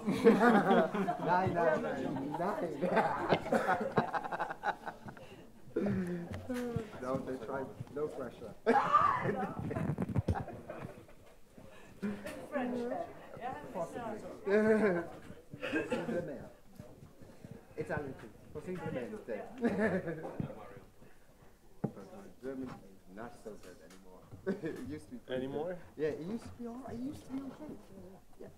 Nine. No, they try. No pressure. French. Italian too. German is not so good anymore. It used to be anymore? Good. Yeah, it used to be alright. It used to be okay. Yeah.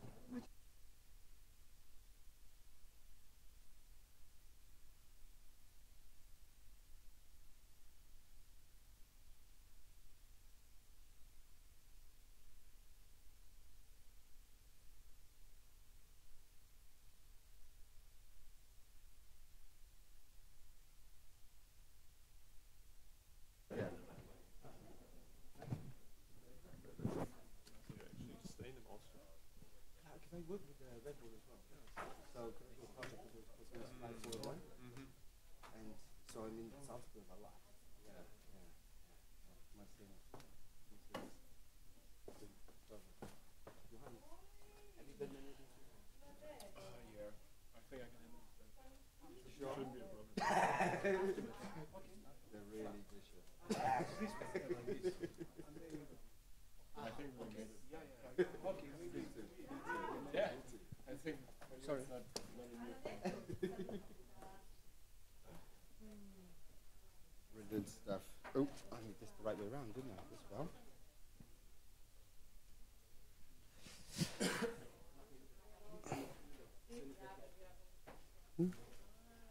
I work with Red Bull as well. So the project was going to fly for one. And so I'm in Salzburg a lot. Yeah. My thing. Johannes, have you been anything? Yeah. I think I can handle it. Sure. Shouldn't be a problem. They're really vicious. I think we made it. Okay, we do too. Yeah. I think. Sorry. Not Brilliant stuff. Oh, I need this the right way around, didn't I? As well.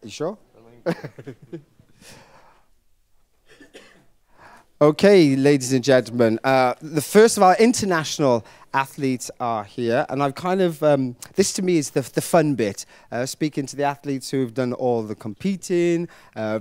You sure? Okay, ladies and gentlemen, the first of our international athletes are here, and I've kind of, this to me is the fun bit, speaking to the athletes who have done all the competing,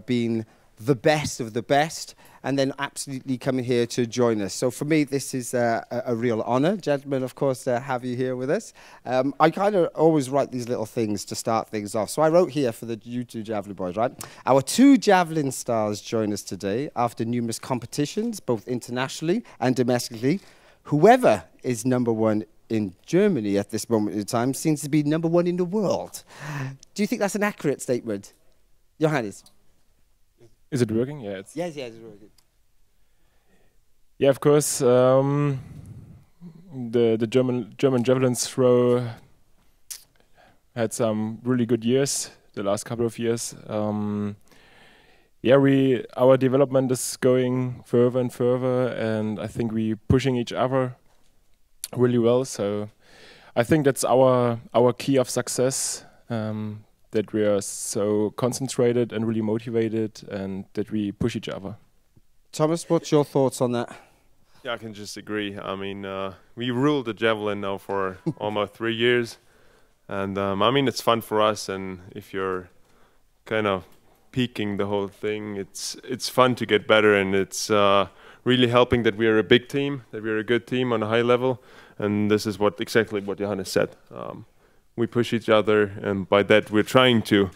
been the best of the best, and then absolutely coming here to join us. So for me, this is a real honour, gentlemen, of course, to have you here with us. I kind of always write these little things to start things off. So I wrote here for the you two Javelin boys, right? Our two Javelin stars join us today after numerous competitions, both internationally and domestically. Whoever is #1 in Germany at this moment in time seems to be #1 in the world. Do you think that's an accurate statement? Johannes? Is it working? Yeah. It's Yes, it's working. Yeah, of course. The German javelin throw had some really good years. The last couple of years. Yeah, our development is going further and further, and I think we pushing each other really well. So I think that's our key of success. That we are so concentrated and really motivated, and that we push each other. Thomas, what's your thoughts on that? Yeah, I can just agree. I mean, we ruled the javelin now for almost 3 years, and I mean, it's fun for us. And if you're kind of peaking the whole thing, it's fun to get better, and it's really helping that we are a big team, that we are a good team on a high level, and this is exactly what Johannes said. We push each other, and by that we're trying to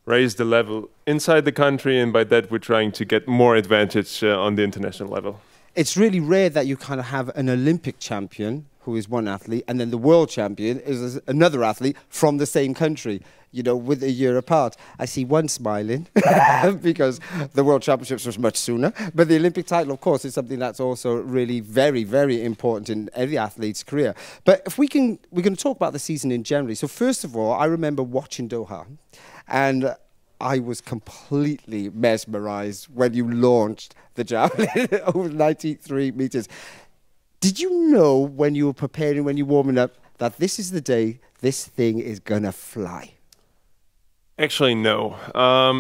raise the level inside the country, and by that we're trying to get more advantage on the international level. It's really rare that you kind of have an Olympic champion who is one athlete, and then the world champion is another athlete from the same country, you know, with a year apart. I see one smiling because the World Championships was much sooner. But the Olympic title, of course, is something that's also really very, very important in every athlete's career. But if we're going to talk about the season in general. So first of all, I remember watching Doha, and I was completely mesmerized when you launched the javelin over 93 meters. Did you know when you were preparing, when you were warming up, that this is the day this thing is going to fly? Actually, no.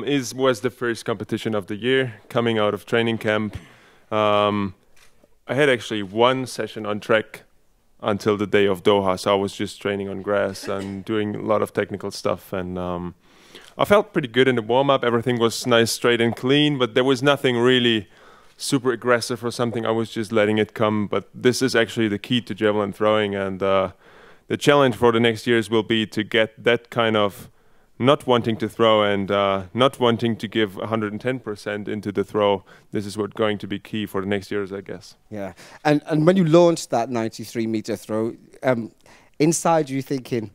It was the first competition of the year, coming out of training camp. I had actually one session on track until the day of Doha, so I was just training on grass and doing a lot of technical stuff. And I felt pretty good in the warm-up. Everything was nice, straight and clean, but there was nothing really super aggressive or something. I was just letting it come. But this is actually the key to javelin throwing, and the challenge for the next years will be to get that kind of not wanting to throw and not wanting to give 110% into the throw. This is what's going to be key for the next years, I guess. Yeah, and when you launched that 93-meter throw, inside you thinking,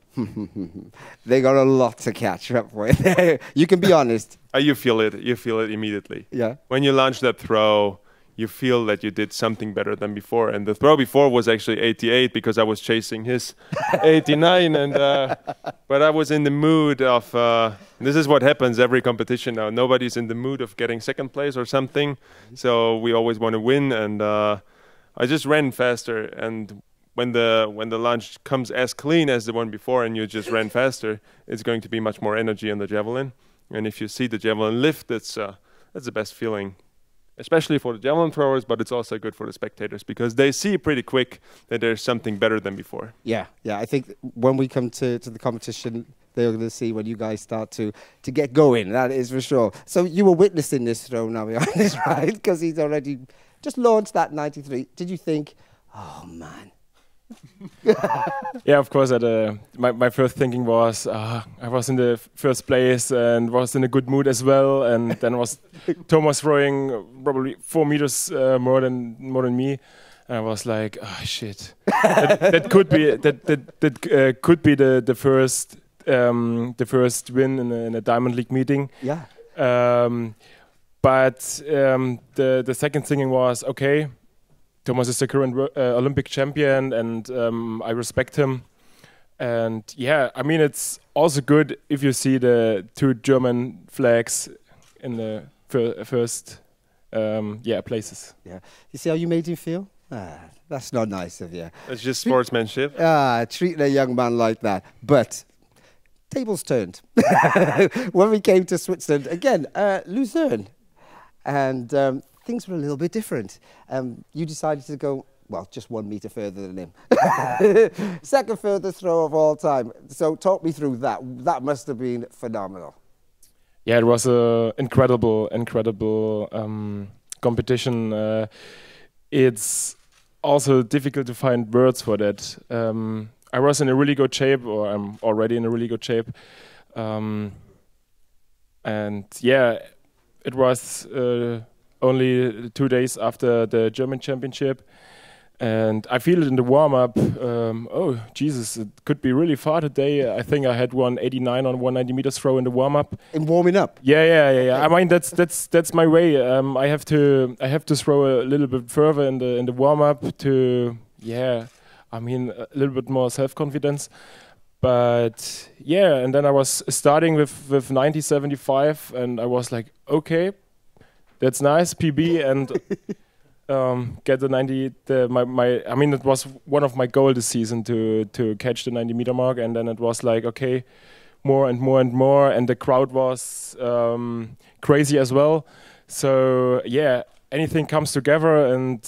they got a lot to catch up with. You can be honest. You feel it. You feel it immediately. Yeah. When you launch that throw, you feel that you did something better than before. And the throw before was actually 88 because I was chasing his 89. And but I was in the mood of, this is what happens every competition now. Nobody's in the mood of getting second place or something. So we always want to win. And I just ran faster. And when the launch comes as clean as the one before and you just ran faster, it's going to be much more energy on the Javelin. And if you see the Javelin lift, that's the best feeling. Especially for the javelin throwers, but it's also good for the spectators because they see pretty quick that there's something better than before. Yeah. I think when we come to the competition, they're going to see when you guys start to get going. That is for sure. So you were witnessing this throw now, Johannes, right? Because he's already just launched that 93. Did you think, oh man? Yeah, of course. My first thinking was I was in the first place and was in a good mood as well, and then was Thomas throwing probably 4 meters more than me, and I was like, oh shit, that could be could be the first win in a Diamond League meeting. Yeah. But the second thinking was, okay, Thomas is the current Olympic champion, and I respect him. And yeah, I mean, it's also good if you see the 2 German flags in the first places. Yeah. You see how you made him feel? That's not nice of you. It's just sportsmanship. Treating a young man like that. But tables turned. When we came to Switzerland, again, Lucerne. And things were a little bit different. You decided to go, well, just 1 meter further than him. Second furthest throw of all time. So talk me through that. That must have been phenomenal. Yeah, it was an incredible competition. It's also difficult to find words for that. I was in a really good shape, or I'm already in a really good shape. And yeah, it was only 2 days after the German championship, and I feel it in the warm-up. Oh Jesus, it could be really far today. I think I had 189 on 190 meters throw in the warm-up. In warming up? Yeah. I mean that's my way. I have to throw a little bit further in the warm-up to I mean a little bit more self-confidence. But yeah, and then I was starting with 90.75, and I was like, okay, that's nice, PB, and get the 90. I mean, it was one of my goals this season to catch the 90 meter mark, and then it was like, okay, more and more and more, and the crowd was crazy as well. So yeah, anything comes together, and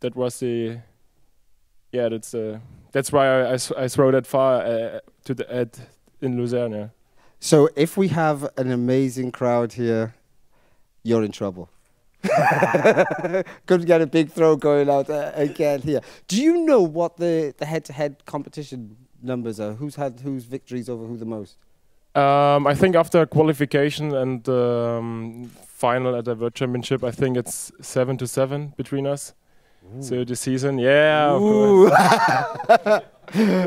that was that's why I throw that far in Lucerne. Yeah. So if we have an amazing crowd here, you're in trouble. Couldn't get a big throw going out again here. Do you know what the head-to-head competition numbers are? Who's had whose victories over who the most? I think after qualification and final at the World Championship, I think it's 7-7 between us. Ooh. So the season, yeah. Of course.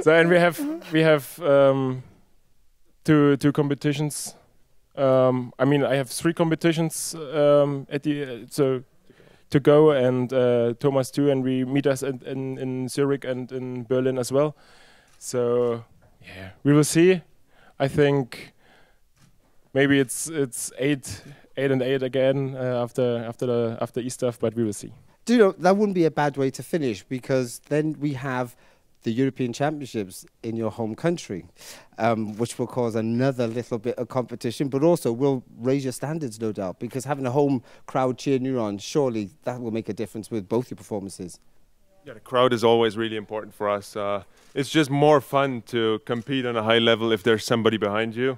So and we have two competitions. I mean, I have 3 competitions to go, and Thomas too, and we meet us in Zurich and in Berlin as well. So yeah, we will see. I think maybe it's 8 and 8 again after Easter, but we will see. Do you know, that wouldn't be a bad way to finish, because then we have the European Championships in your home country, which will cause another little bit of competition, but also will raise your standards, no doubt, because having a home crowd cheering you on, surely that will make a difference with both your performances. Yeah, the crowd is always really important for us. It's just more fun to compete on a high level if there's somebody behind you,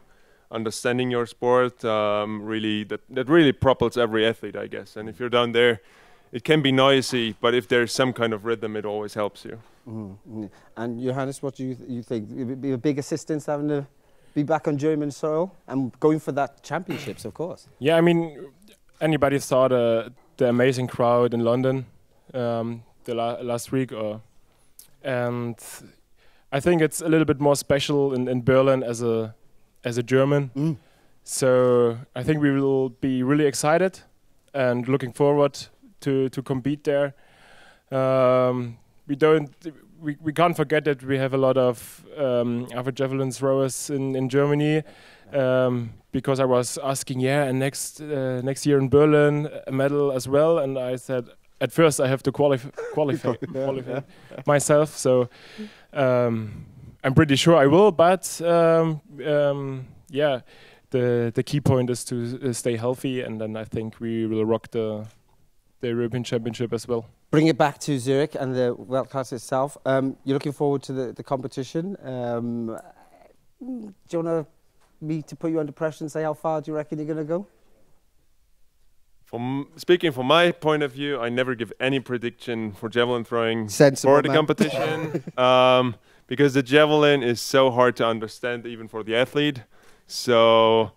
understanding your sport. Really, that really propels every athlete, I guess. And if you're down there, it can be noisy, but if there's some kind of rhythm, it always helps you. Mm-hmm. And Johannes, what do you think? It would be a big assistance having to be back on German soil and going for that championships, of course. Yeah, I mean, anybody saw the amazing crowd in London the last week, and I think it's a little bit more special in Berlin as a German. So I think we will be really excited and looking forward to compete there. We can't forget that we have a lot of other javelin throwers in Germany. Because I was asking, and next year in Berlin a medal as well, and I said at first I have to qualify myself. So I'm pretty sure I will, but the key point is to stay healthy, and then I think we will rock the European Championship as well. Bring it back to Zurich and the World Class itself. You're looking forward to the competition. Do you want me to put you under pressure and say how far do you reckon you're going to go? Speaking from my point of view, I never give any prediction for javelin throwing for the competition because the javelin is so hard to understand even for the athlete. So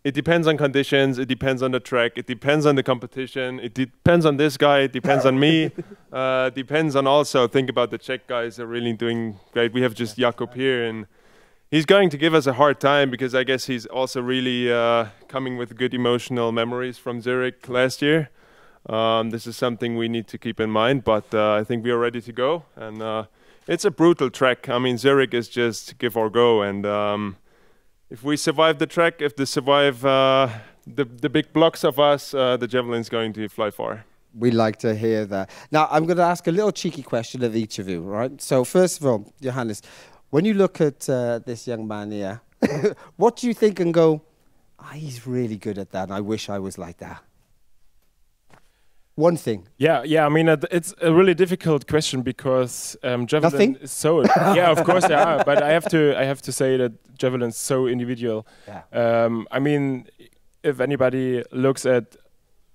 it depends on conditions, it depends on the track, it depends on the competition, it depends on this guy, it depends on me, depends on also, think about the Czech guys are really doing great. We have just Jakub here, and he's going to give us a hard time because I guess he's also really coming with good emotional memories from Zurich last year. This is something we need to keep in mind, but I think we are ready to go. And it's a brutal track. I mean, Zurich is just give or go. And if we survive the track, if they survive the big blocks of us, the javelin's going to fly far. We like to hear that. Now, I'm going to ask a little cheeky question of each of you, right? So first of all, Johannes, when you look at this young man here, what do you think and go, he's really good at that, and I wish I was like that? One thing. Yeah. I mean, it's a really difficult question because javelin is so. Yeah, of course there are, but I have to say that javelin is so individual. Yeah. I mean, if anybody looks at,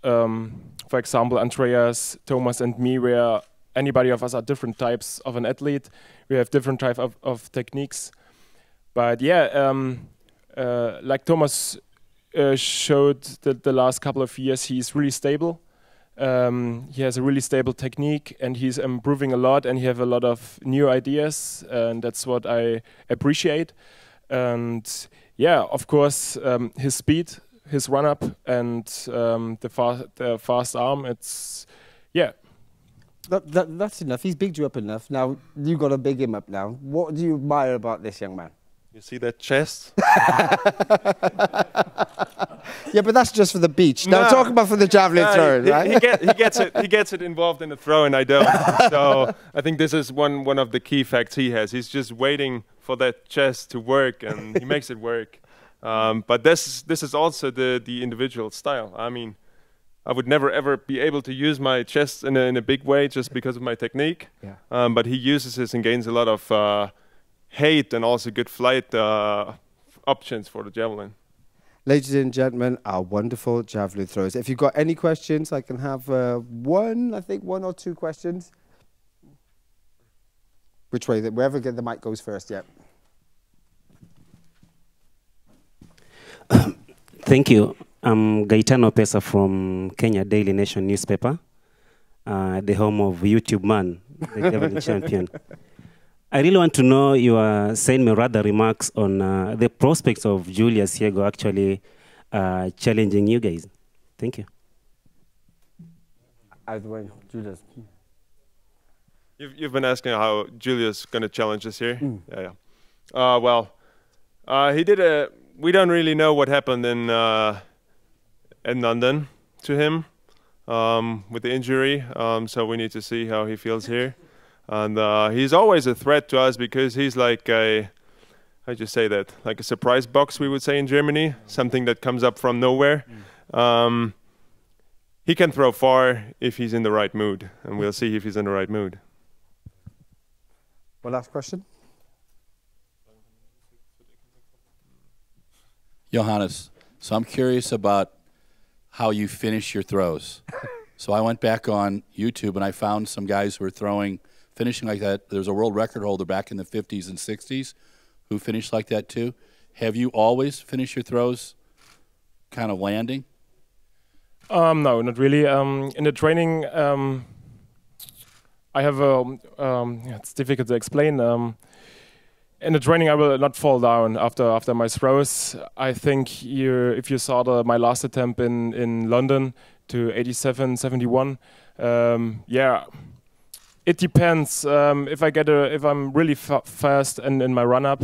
for example, Andreas, Thomas, and me, where anybody of us are different types of an athlete. We have different type of techniques. But yeah, like Thomas showed the last couple of years, he's really stable. He has a really stable technique, and he's improving a lot, and he has a lot of new ideas, and that's what I appreciate. And yeah, of course, his speed, his run-up, and the fast arm, it's, yeah. That's enough. He's bigged you up enough. Now, you've got to big him up now. What do you admire about this young man? You see that chest? Yeah, but that's just for the beach. Now, talk about for the javelin throw, right? He gets it involved in the throw, and I don't. So I think this is one of the key facts he has. He's just waiting for that chest to work, and he makes it work. But this is also the individual style. I mean, I would never ever be able to use my chest in a big way just because of my technique. Yeah. But he uses this and gains a lot of height and also good flight options for the javelin. Ladies and gentlemen, our wonderful javelin throwers. If you've got any questions, I can have one or two questions. Which way? Wherever the mic goes first, yeah. Thank you. I'm Gaetano Pesa from Kenya Daily Nation newspaper, the home of YouTube Man, the javelin champion. I really want to know your Saint Merada remarks on the prospects of Julius Yego actually challenging you guys. Thank you. Julius. You've been asking how Julius is going to challenge us here. Yeah. Well, he did we don't really know what happened in London to him with the injury, so we need to see how he feels here. And he's always a threat to us because he's like how'd you say that? Like a surprise box, we would say in Germany, something that comes up from nowhere. He can throw far if he's in the right mood, and we'll see if he's in the right mood. One last question. Johannes, so I'm curious about how you finish your throws. So I went back on YouTube and I found some guys who were finishing like that. There's a world record holder back in the 50s and 60s who finished like that too. Have you always finished your throws kind of landing? No, not really. In the training, I have it's difficult to explain. In the training, I will not fall down after my throws. I think if you saw my last attempt in London to 87, 71, yeah, it depends. If I'm really fast in my run up,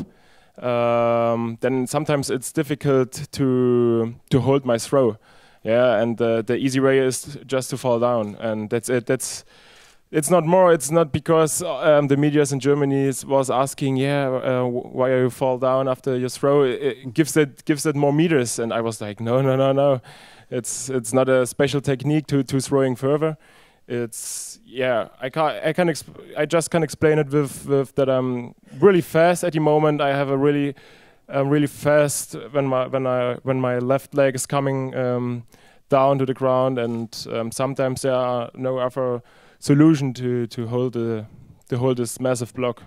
then sometimes it's difficult to hold my throw. Yeah, and the easy way is just to fall down, and that's it. It's not more. It's not because the medias in Germany was asking, why you fall down after your throw? It gives it more meters, and I was like, no. It's not a special technique to throwing further. It's I just can't explain it with that I'm really fast at the moment. I have a really fast when my left leg is coming down to the ground, and sometimes there are no other solution to hold this massive block.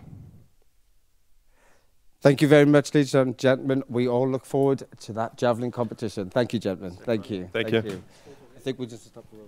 Thank you very much, ladies and gentlemen. We all look forward to that javelin competition. Thank you, gentlemen. Thank you. Thank you. I think we'll just stop the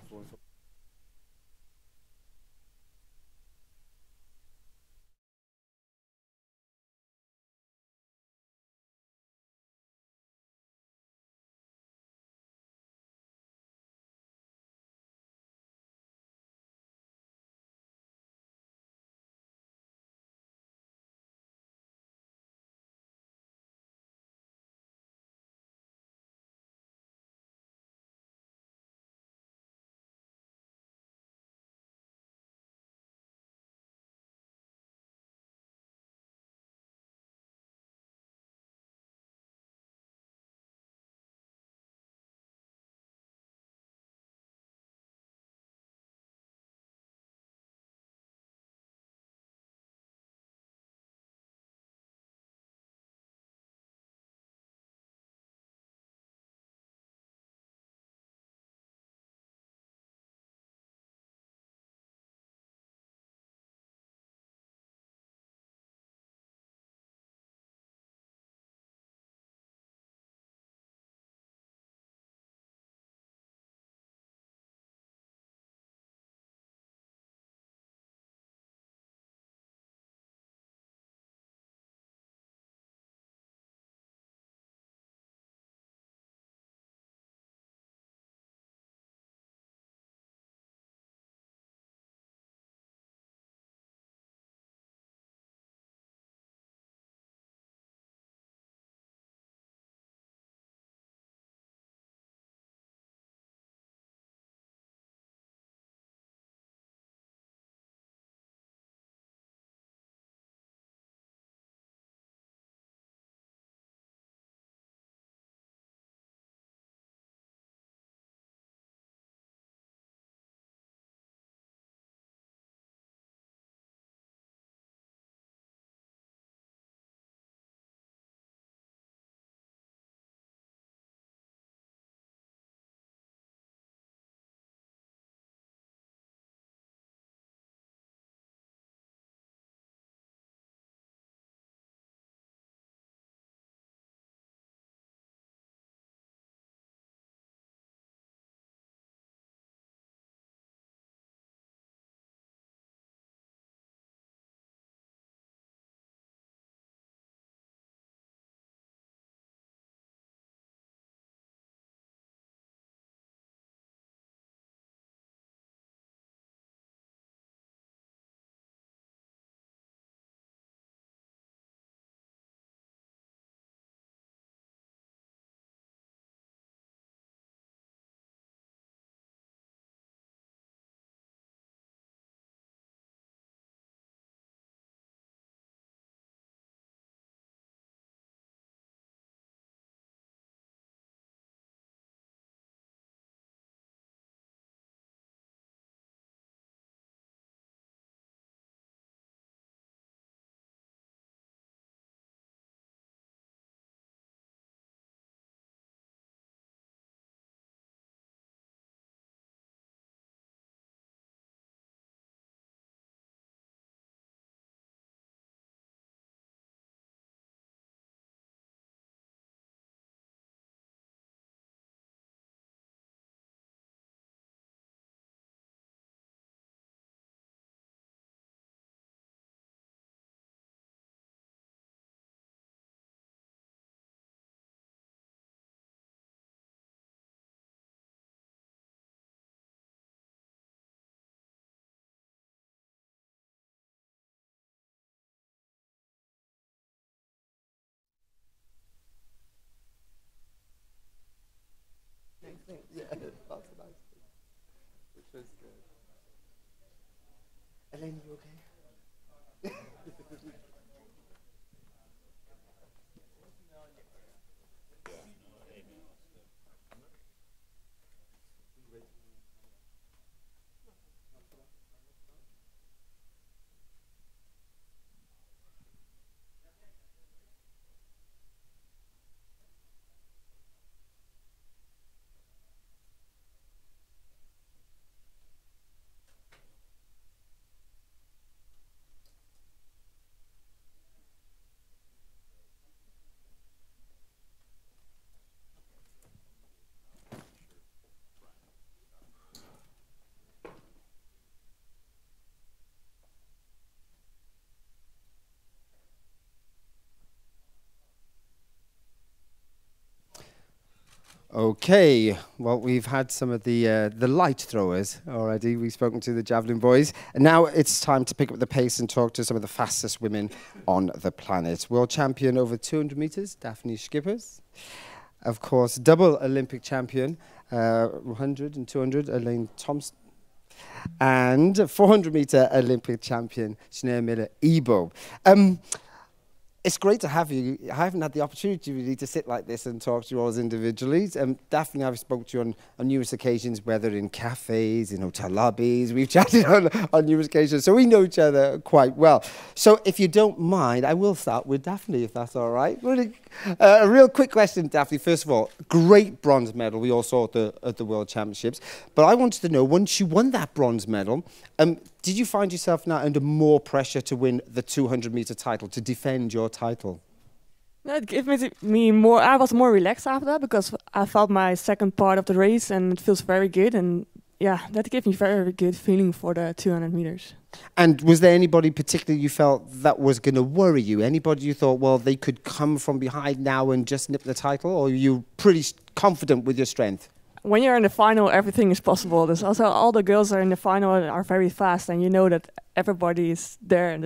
Okay, well, we've had some of the light throwers already. We've spoken to the javelin boys. And now it's time to pick up the pace and talk to some of the fastest women on the planet. World champion over 200 meters, Dafne Schippers. Of course, double Olympic champion, 100 and 200, Elaine Thompson. And 400-meter Olympic champion, Shaunae Miller-Uibo. It's great to have you. I haven't had the opportunity really to sit like this and talk to you all as individuals. Dafne, I've spoken to you on numerous occasions, whether in cafes, in hotel lobbies. We've chatted on numerous occasions, so we know each other quite well. So if you don't mind, I will start with Dafne, if that's all right. Really, a real quick question, Dafne. First of all, great bronze medal we all saw at the World Championships. But I wanted to know, once you won that bronze medal, did you find yourself now under more pressure to win the 200-meter title, to defend your title? It gave me more. I was more relaxed after that because I felt my second part of the race and it feels very good. And yeah, that gave me very good feeling for the 200 meters. And was there anybody particularly you felt that was going to worry you? Anybody you thought, well, they could come from behind now and just nip the title? Or were you pretty confident with your strength? When you're in the final, everything is possible. There's also all the girls are in the final are very fast, and you know that everybody is there, and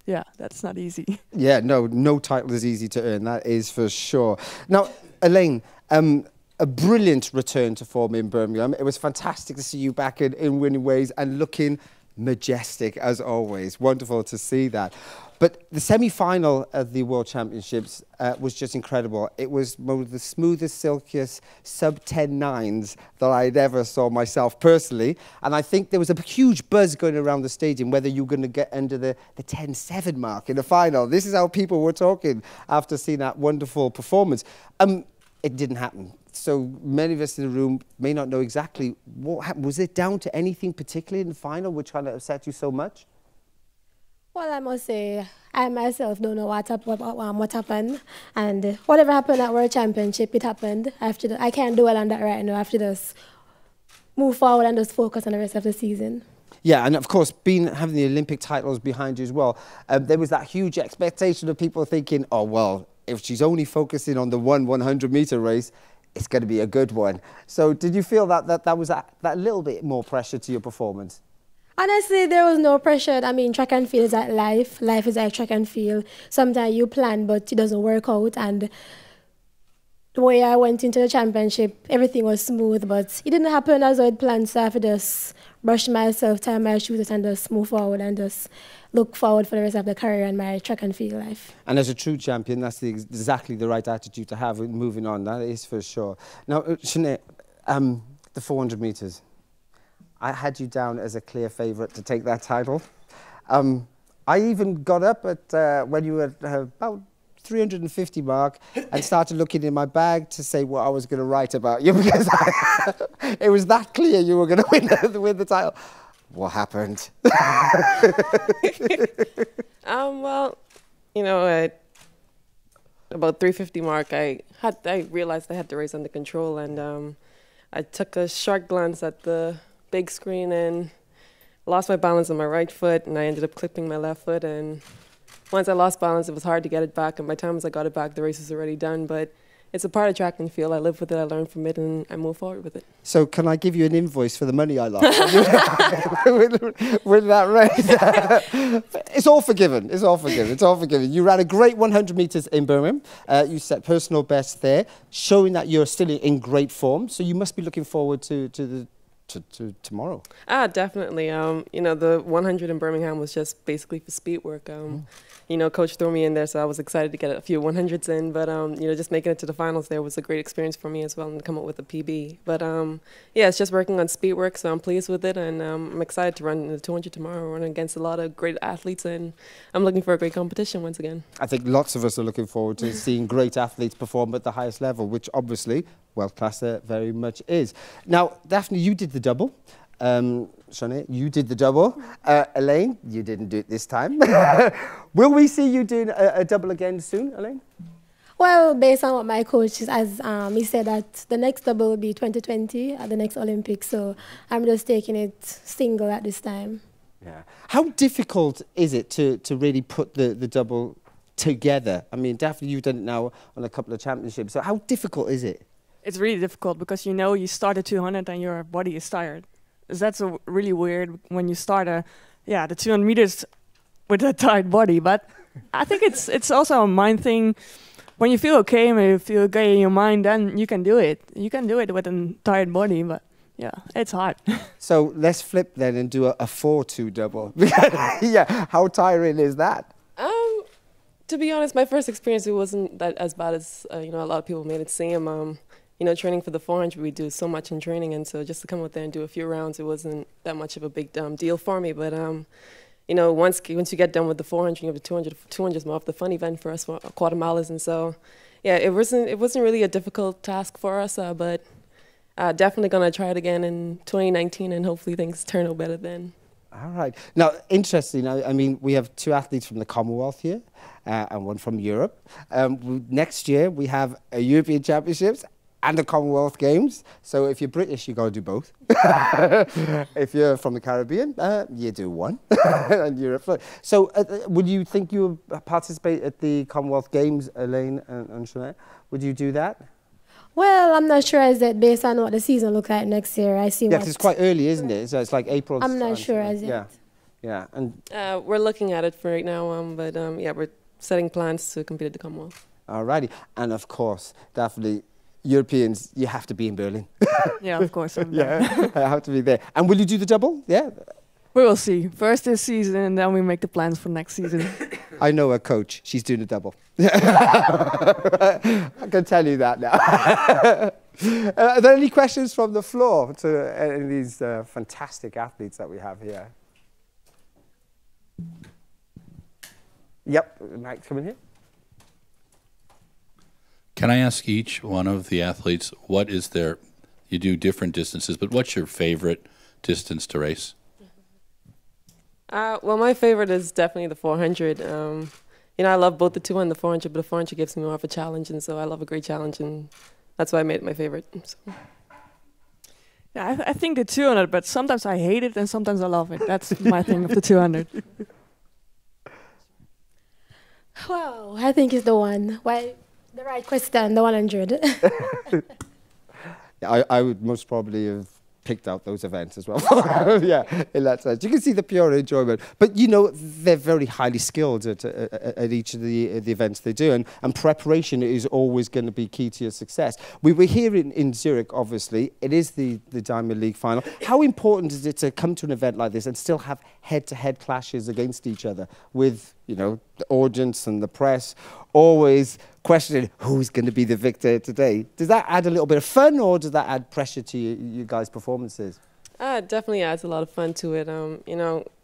yeah, that's not easy. Yeah, no title is easy to earn. That is for sure. Now, Elaine, a brilliant return to form in Birmingham. It was fantastic to see you back in winning ways and looking majestic as always. Wonderful to see that. But the semi-final of the World Championships was just incredible. It was one of the smoothest, silkiest sub-10 nines that I'd ever saw myself personally. And I think there was a huge buzz going around the stadium whether you were going to get under the 10.7 mark in the final. This is how people were talking after seeing that wonderful performance. It didn't happen. So many of us in the room may not know exactly what happened. Was it down to anything particularly in the final which kind of upset you so much? Well, I must say, I myself don't know what happened. And whatever happened at World Championship, it happened. I can't dwell on that right now. I have to just move forward and just focus on the rest of the season. Yeah, and of course, having the Olympic titles behind you as well, there was that huge expectation of people thinking, oh, well, if she's only focusing on the 100-meter race, it's going to be a good one. So did you feel that was that little bit more pressure to your performance? Honestly, there was no pressure. I mean, track and field is like life. Life is like track and field. Sometimes you plan, but it doesn't work out. And the way I went into the championship, everything was smooth, but it didn't happen as I had planned. So I have to just brush myself, tie my shoes, and just move forward and just look forward for the rest of the career and my track and field life. And as a true champion, that's exactly the right attitude to have moving on. That is for sure. Now, Shaunae, the 400 meters. I had you down as a clear favourite to take that title. I even got up at when you were about 350 mark and started looking in my bag to say what I was going to write about you because it was that clear you were going to win the title. What happened? Well, you know, at about 350 mark, I realized I had the race under control, and I took a sharp glance at the big screen and lost my balance on my right foot, and I ended up clipping my left foot. And once I lost balance, it was hard to get it back. And by the time I got it back, the race was already done. But it's a part of track and field. I live with it, I learn from it, and I move forward with it. So can I give you an invoice for the money I lost with that race? It's all forgiven. It's all forgiven. It's all forgiven. You ran a great 100 meters in Birmingham. You set personal best there, showing that you're still in great form. So you must be looking forward to tomorrow. Definitely. You know, the 100 in Birmingham was just basically for speed work. You know, coach threw me in there, so I was excited to get a few 100s in. But, you know, just making it to the finals there was a great experience for me as well, and to come up with a PB. But, yeah, it's just working on speed work, so I'm pleased with it. And I'm excited to run the 200 tomorrow, run against a lot of great athletes. And I'm looking for a great competition once again. I think lots of us are looking forward to seeing great athletes perform at the highest level, which obviously world-class very much is. Now, Dafne, you did the double. Shaunae, you did the double. Elaine, you didn't do it this time. Will we see you doing a double again soon, Elaine? Well, based on what my coach has, he said that the next double will be 2020 at the next Olympics. So I'm just taking it single at this time. Yeah. How difficult is it to really put the double together? I mean, Dafne, you've done it now on a couple of championships. So how difficult is it? It's really difficult because you know you start at 200 and your body is tired. That's really weird when you start the 200 meters with a tired body. But I think it's also a mind thing. When you feel okay and you feel okay in your mind, then you can do it. You can do it with a tired body, but yeah, it's hard. So let's flip then and do a 4-2 double. Yeah, how tiring is that? To be honest, my first experience, it wasn't that as bad as a lot of people made it seem. Training for the 400, we do so much in training, and so just to come out there and do a few rounds, it wasn't that much of a big deal for me. But once you get done with the 400, you have the 200. 200 is more of the fun event for us, for quarter milers, and so yeah, it wasn't really a difficult task for us, but definitely gonna try it again in 2019, and hopefully things turn out better then. All right. Now, interesting. I mean, we have 2 athletes from the Commonwealth here and one from Europe. Next year, we have a European Championships and the Commonwealth Games. So if you're British, you got to do both. If you're from the Caribbean, you do one. And Europe. So would you think you would participate at the Commonwealth Games, Elaine and Shaunae? Would you do that? Well, I'm not sure as yet based on what the season looks like next year. I see. Yeah, because it's quite early, isn't it? So it's like April. I'm not sure as yet. Yeah. And we're looking at it for right now, but we're setting plans to compete at the Commonwealth. Alrighty, and of course, Dafne, Europeans, you have to be in Berlin. Yeah, of course. Yeah, I have to be there. And will you do the double? Yeah. We will see. First this season, and then we make the plans for next season. I know a coach. She's doing a double. I can tell you that now. Are there any questions from the floor to any of these fantastic athletes that we have here? Yep, Mike's coming here. Can I ask each one of the athletes, what is their, you do different distances, but what's your favorite distance to race? Well, my favorite is definitely the 400. I love both the 200 and the 400, but the 400 gives me more of a challenge, and so I love a great challenge, and that's why I made it my favorite. So. Yeah, I think the 200, but sometimes I hate it and sometimes I love it. That's my thing of the 200. Well, I think it's the one. Why? The right question, the 100. Yeah, I would most probably have picked out those events as well. Yeah, in that sense. You can see the pure enjoyment. But, they're very highly skilled at each of the events they do. And preparation is always going to be key to your success. We were here in Zurich, obviously. It is the Diamond League final. How important is it to come to an event like this and still have head-to-head clashes against each other with, the audience and the press always questioning who's going to be the victor today? Does that add a little bit of fun, or does that add pressure to you guys' performances? It definitely adds a lot of fun to it.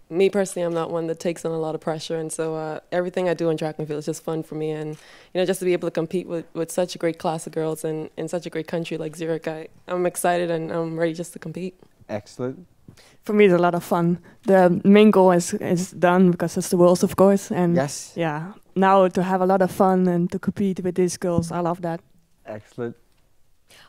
Me personally, I'm not one that takes on a lot of pressure, and so everything I do in track and field is just fun for me. And just to be able to compete with such a great class of girls and in such a great country like Zurich, I'm excited and I'm ready just to compete. Excellent. For me, it's a lot of fun. The main goal is done because it's the Worlds, of course. And yes. Yeah, now to have a lot of fun and to compete with these girls, I love that. Excellent.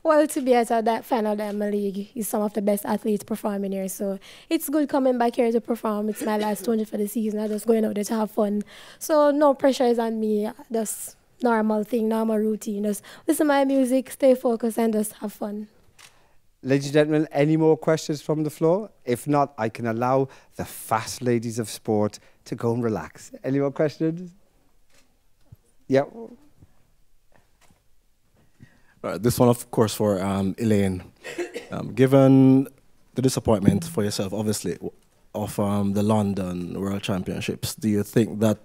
Well, to be at that final Diamond League is some of the best athletes performing here. So it's good coming back here to perform. It's my last 200 for the season. I'm just going out there to have fun. So no pressure is on me. Just normal thing, normal routine. Just listen to my music, stay focused, and just have fun. Ladies and gentlemen, any more questions from the floor? If not, I can allow the fast ladies of sport to go and relax. Any more questions? Yeah. This one, of course, for Elaine. Given the disappointment for yourself, obviously, of the London World Championships, do you think that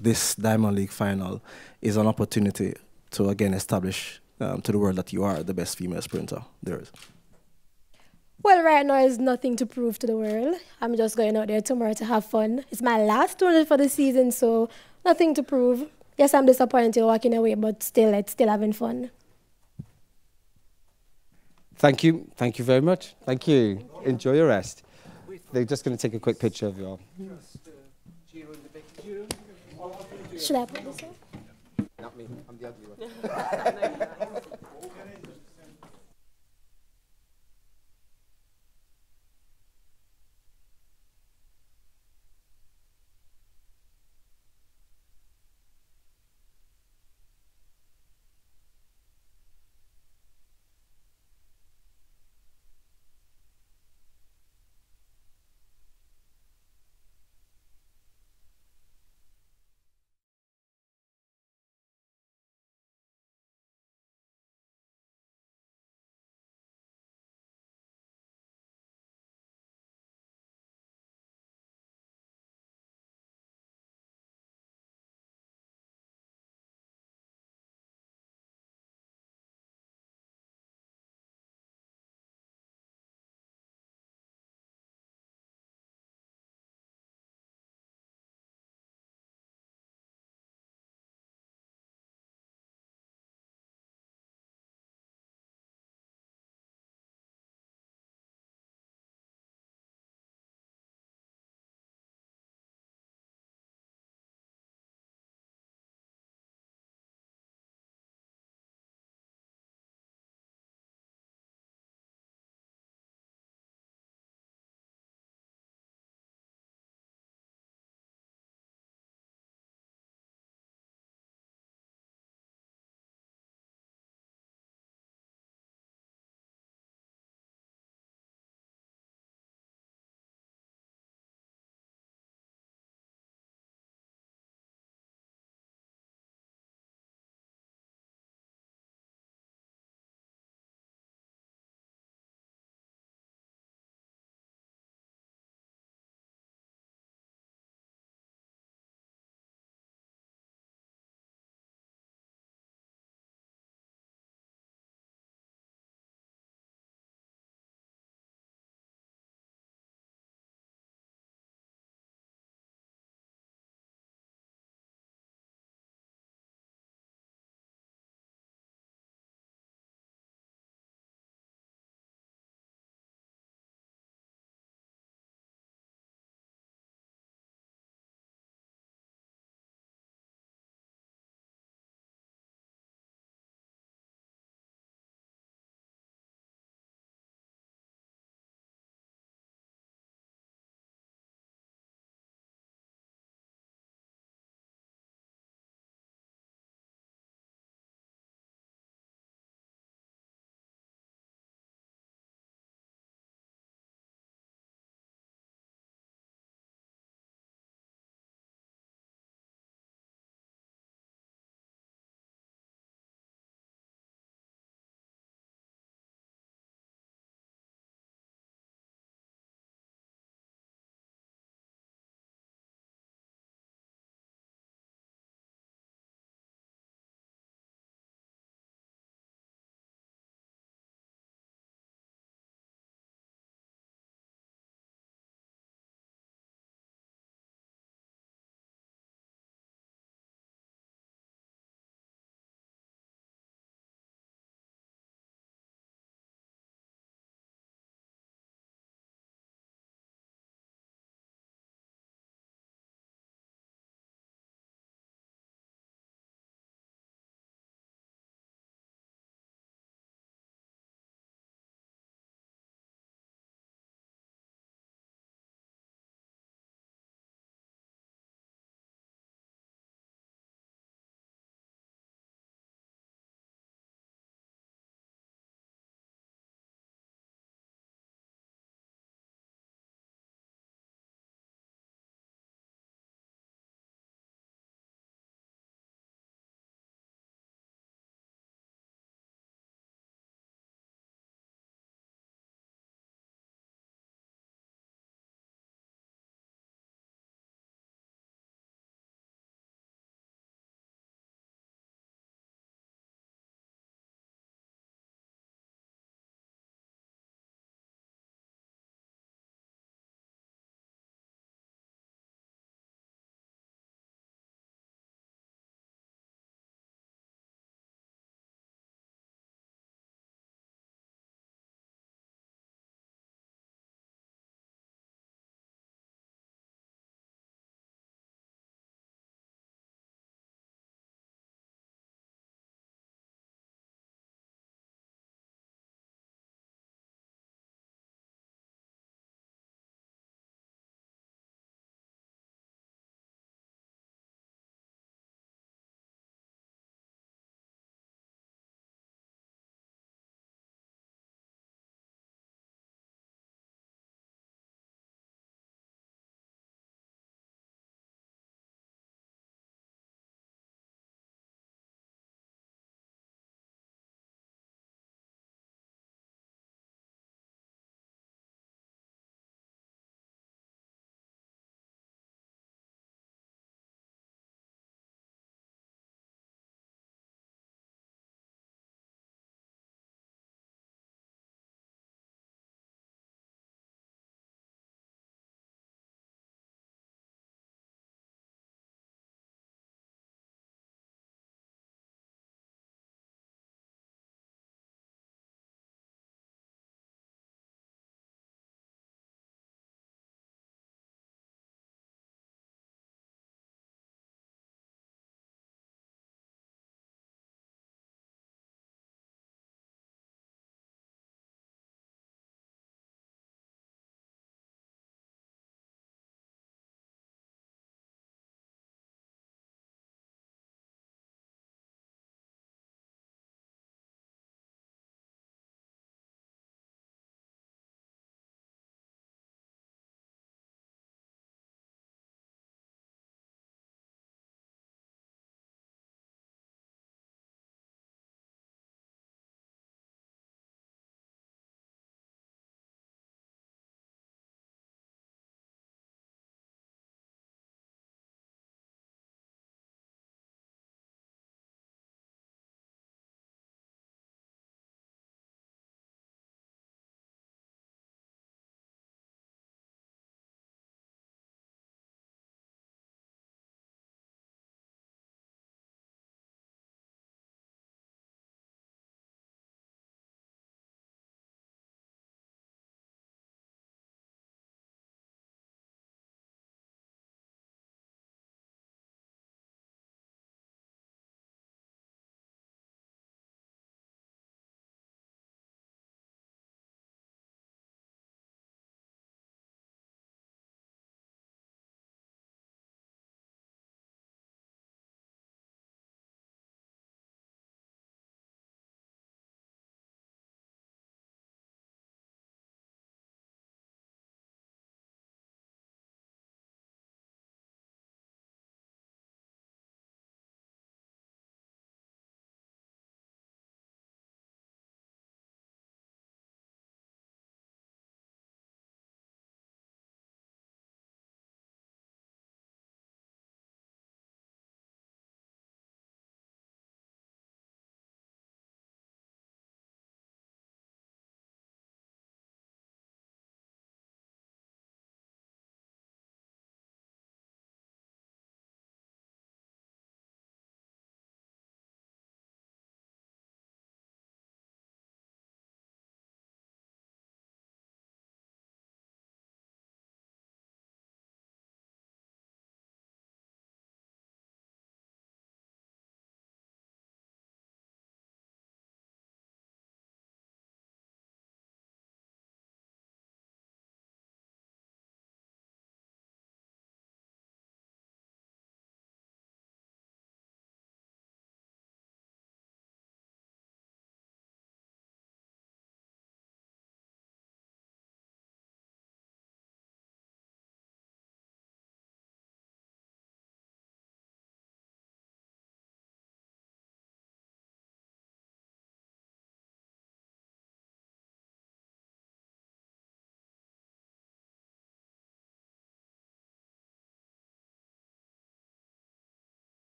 this Diamond League final is an opportunity to, again, establish to the world that you are the best female sprinter there is? Well, right now, there's nothing to prove to the world. I'm just going out there tomorrow to have fun. It's my last 200 for the season, so nothing to prove. Yes, I'm disappointed walking away, but still, it's still having fun. Thank you. Thank you very much. Thank you. Enjoy your rest. They're just going to take a quick picture of you all. Should I put this on? Not me. I'm the ugly one.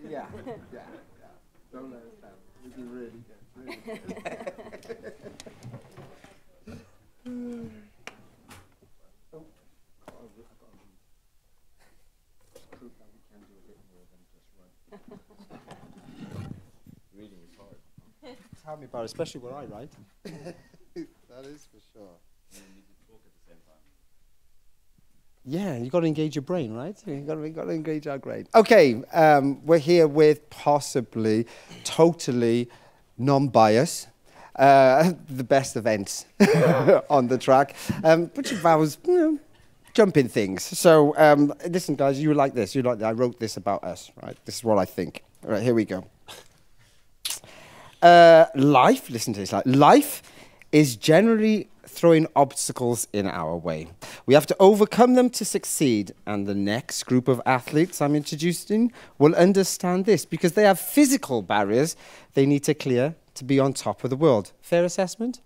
Yeah, yeah. Don't let us down. We do really good. Really good. Reading is hard. Tell me about it, especially what I write. That is for sure. And you need to talk at the same time. Yeah, you got to engage your brain, right? You got to engage our brain. Okay, we're here with possibly totally non-biased, the best events on the track, which involves jumping things. So listen, guys, you like this. You like that. I wrote this about us, right? This is what I think. All right, here we go. Life, listen to this. Life is generally throwing obstacles in our way. We have to overcome them to succeed. And the next group of athletes I'm introducing will understand this because they have physical barriers they need to clear to be on top of the world. Fair assessment?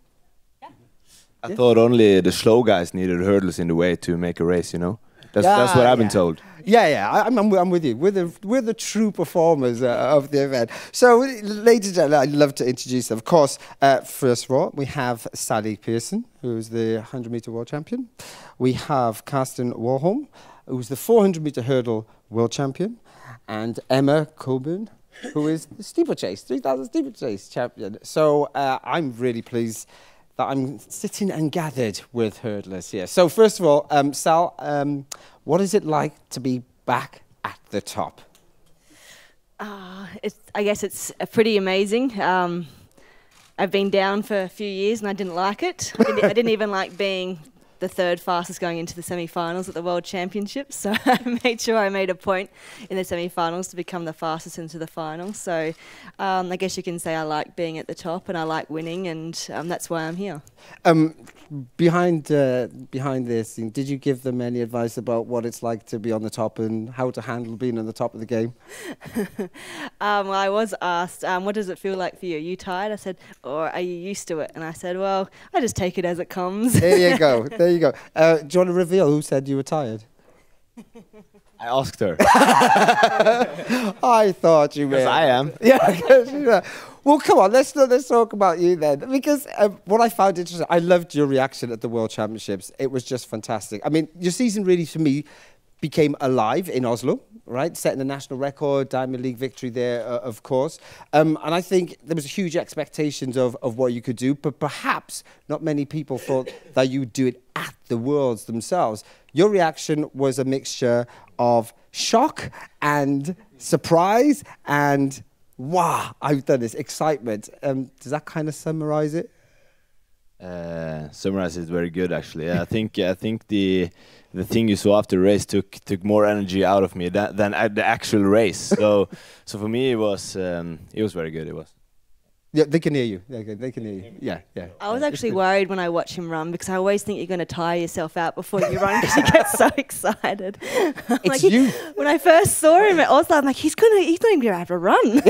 I thought only the slow guys needed hurdles in the way to make a race, you know? That's what I've been told. Yeah, I'm with you. We're the true performers of the event. So, ladies and gentlemen, I'd love to introduce them. Of course, first of all, we have Sally Pearson, who's the 100-meter world champion. We have Karsten Warholm, who's the 400-meter hurdle world champion. And Emma Coburn, who is the steeplechase, 3,000 steeplechase champion. So, I'm really pleased that I'm sitting and gathered with hurdlers here. So first of all, Sal, what is it like to be back at the top? I guess it's pretty amazing. I've been down for a few years and I didn't like it. I didn't even like being the third fastest going into the semi-finals at the World Championships. So I made sure I made a point in the semi-finals to become the fastest into the finals. So I guess you can say I like being at the top and I like winning, and that's why I'm here. Behind this, did you give them any advice about what it's like to be on the top and how to handle being on the top of the game? Well, I was asked, what does it feel like for you? Are you tired? I said, or are you used to it? And I said, well, I just take it as it comes. There you go. There you go. Do you want to reveal who said you were tired? I asked her. I thought you were. Because I am. Yeah. Well, come on, let's talk about you then. Because what I found interesting, I loved your reaction at the World Championships. It was just fantastic. I mean, your season really, for me, became alive in Oslo, right? Setting the national record, Diamond League victory there, of course. And I think there was huge expectations of what you could do, but perhaps not many people thought that you would do it at the Worlds themselves. Your reaction was a mixture of shock and surprise and, wow, I've done this, excitement. Does that kind of summarize it? Summarize it very good, actually. Yeah, I think the thing you saw after the race took more energy out of me than at the actual race. So for me, it was very good. It was. Yeah, they can hear you. They can hear you. Yeah. I was actually worried when I watch him run because I always think you're going to tire yourself out before you run because you get so excited. It's you. When I first saw him at Oslo, I'm like, he's not even going to be able to run.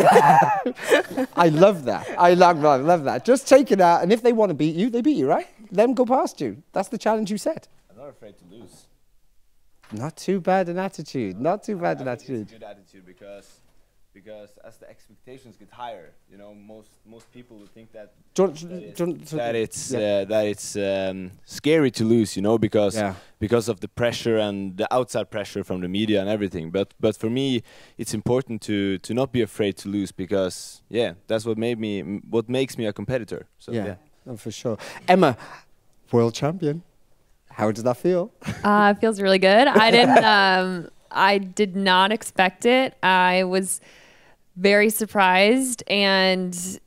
I love that. I love that. Just take it out, and if they want to beat you, they beat you, right? Let them go past you. That's the challenge you set. I'm not afraid to lose. Not too bad an attitude. Not too bad an attitude. It's a good attitude because as the expectations get higher, you know, most people would think that it's scary to lose, you know, because of the pressure and the outside pressure from the media and everything. But for me, it's important to not be afraid to lose because that's what makes me a competitor. So no, for sure. Emma, world champion. How does that feel? It feels really good. I did not expect it. I was very surprised, and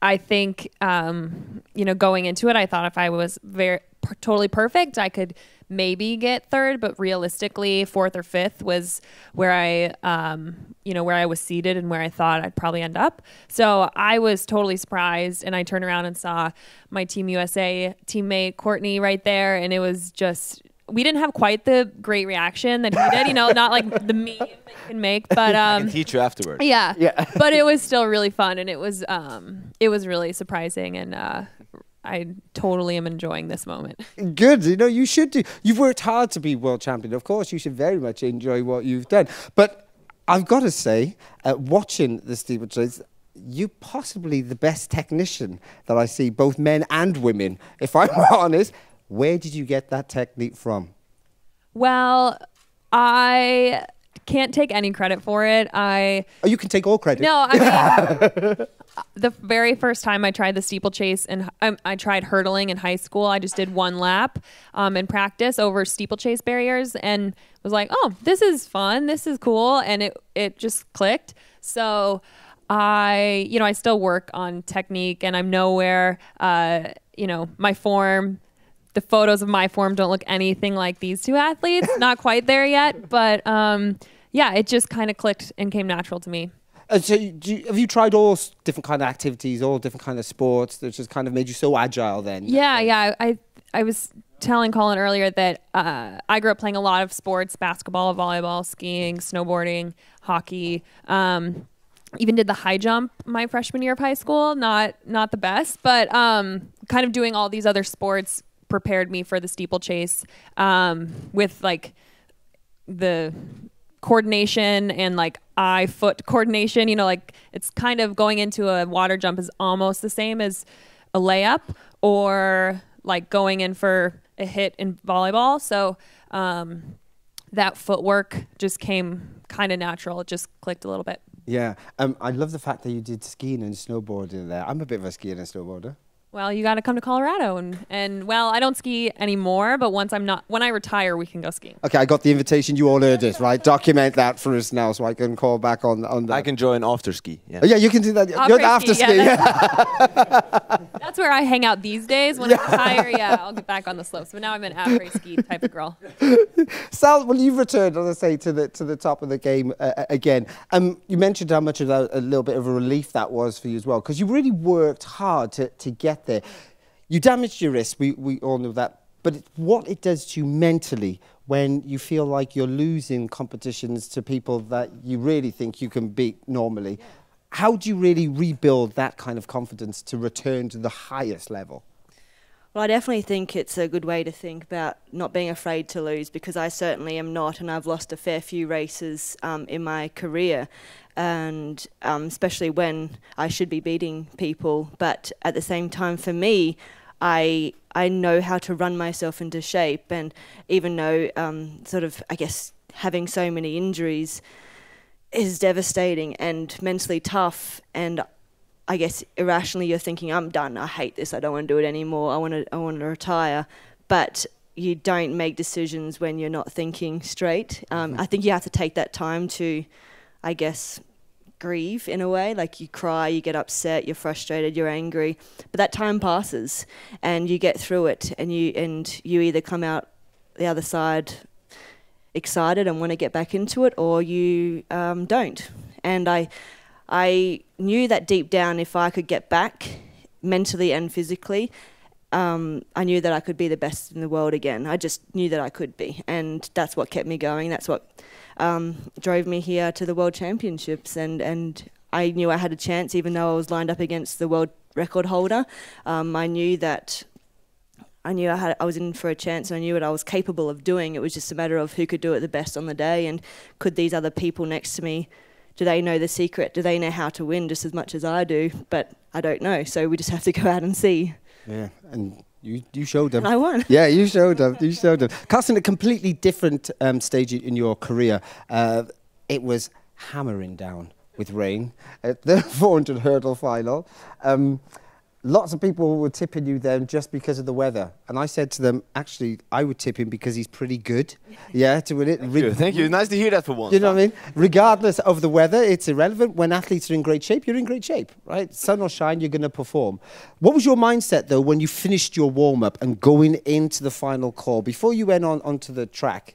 I think going into it, I thought if I was totally perfect, I could maybe get third, but realistically, fourth or fifth was where I was seated and where I thought I'd probably end up. So I was totally surprised, and I turned around and saw my Team USA teammate Courtney right there, and it was just. We didn't have quite the great reaction that he did, not like the meme that you can make, but I can teach you afterwards. Yeah. But it was still really fun, and it was really surprising, and I totally am enjoying this moment. Good, you should do. You've worked hard to be world champion. Of course, you should very much enjoy what you've done. But I've got to say, watching the steeplechase, you're possibly the best technician that I see, both men and women, if I'm honest. Where did you get that technique from? Well, I can't take any credit for it. Oh, you can take all credit. No, I mean, the very first time I tried the steeplechase, and I tried hurdling in high school. I just did one lap in practice over steeplechase barriers, and was like, "Oh, this is fun. This is cool," and it just clicked. So I still work on technique, and I'm nowhere. My form. The photos of my form don't look anything like these two athletes. Not quite there yet, but it just kind of clicked and came natural to me. So have you tried all different kind of activities, all different kind of sports that just kind of made you so agile then? Yeah. I was telling Colin earlier that I grew up playing a lot of sports, basketball, volleyball, skiing, snowboarding, hockey. Even did the high jump my freshman year of high school. Not the best, but kind of doing all these other sports prepared me for the steeplechase with like the coordination and like eye-foot coordination. It's kind of going into a water jump is almost the same as a layup or like going in for a hit in volleyball. So that footwork just came kind of natural. It just clicked a little bit. Yeah. I love the fact that you did skiing and snowboarding there. I'm a bit of a skier and snowboarder. Well, you got to come to Colorado and I don't ski anymore, but when I retire, we can go skiing. Okay, I got the invitation. You all heard it, right? Document that for us now so I can call back on that. I can join after ski. Yeah, oh, yeah, you can do that. You're after ski. Yeah, that's where I hang out these days. When I retire, I'll get back on the slopes. But now I'm an après ski type of girl. Sal, well, you've returned, as I say, to the top of the game again. You mentioned how much of a little bit of a relief that was for you as well, because you really worked hard to get there. You damaged your wrist, we all know that, but what it does to you mentally when you feel like you're losing competitions to people that you really think you can beat normally, how do you really rebuild that kind of confidence to return to the highest level? Well, I definitely think it's a good way to think about not being afraid to lose, because I certainly am not, and I've lost a fair few races in my career, and especially when I should be beating people. But at the same time, for me, I know how to run myself into shape, and even though having so many injuries is devastating and mentally tough, and I guess irrationally you're thinking, I'm done, I hate this, I don't want to do it anymore, I want to retire. But you don't make decisions when you're not thinking straight. I think you have to take that time to, I guess, grieve in a way. Like you cry, you get upset, you're frustrated, you're angry, but that time passes and you get through it, and you either come out the other side excited and want to get back into it, or you don't. And I knew that deep down, if I could get back mentally and physically, I knew that I could be the best in the world again. I just knew that I could be, and that's what kept me going. That's what drove me here to the World Championships, and I knew I had a chance, even though I was lined up against the world record holder. I knew I was in for a chance, and I knew what I was capable of doing. It was just a matter of who could do it the best on the day, and could these other people next to me, do they know the secret? Do they know how to win just as much as I do? But I don't know, so we just have to go out and see. Yeah, and you showed them. And I won. Yeah, you showed them. You showed them. Karsten, a completely different stage in your career. It was hammering down with rain at the 400 hurdle final. Lots of people were tipping you then just because of the weather. And I said to them, actually, I would tip him because he's pretty good. Yeah, to win it. Thank you. Nice to hear that for once. You know what I mean? Regardless of the weather, it's irrelevant. When athletes are in great shape, you're in great shape, right? Sun or shine, you're going to perform. What was your mindset, though, when you finished your warm-up and going into the final call, before you went onto the track?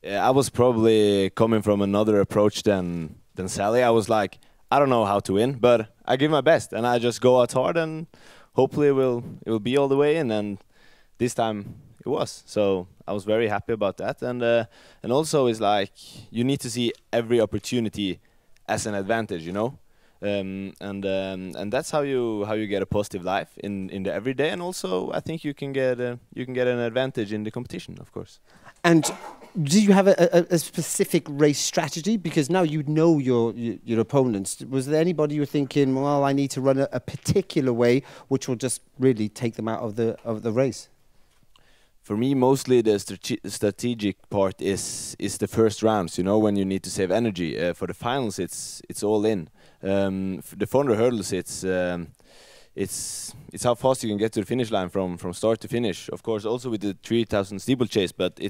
Yeah, I was probably coming from another approach than Sally. I was like, I don't know how to win, but I give my best, and I just go out hard, and hopefully it will be all the way in. And this time it was, so I was very happy about that. And also it's like you need to see every opportunity as an advantage, you know, and that's how you get a positive life in the everyday. And also I think you can get an advantage in the competition, of course. And Do you have a specific race strategy? Because now you know your opponents. Was there anybody you were thinking, well, I need to run a particular way, which will just really take them out of the race? For me, mostly the strategic part is the first rounds. You know, when you need to save energy. For the finals, it's all in. For the 400 hurdles, it's how fast you can get to the finish line from start to finish. Of course, also with the 3000 steeplechase, but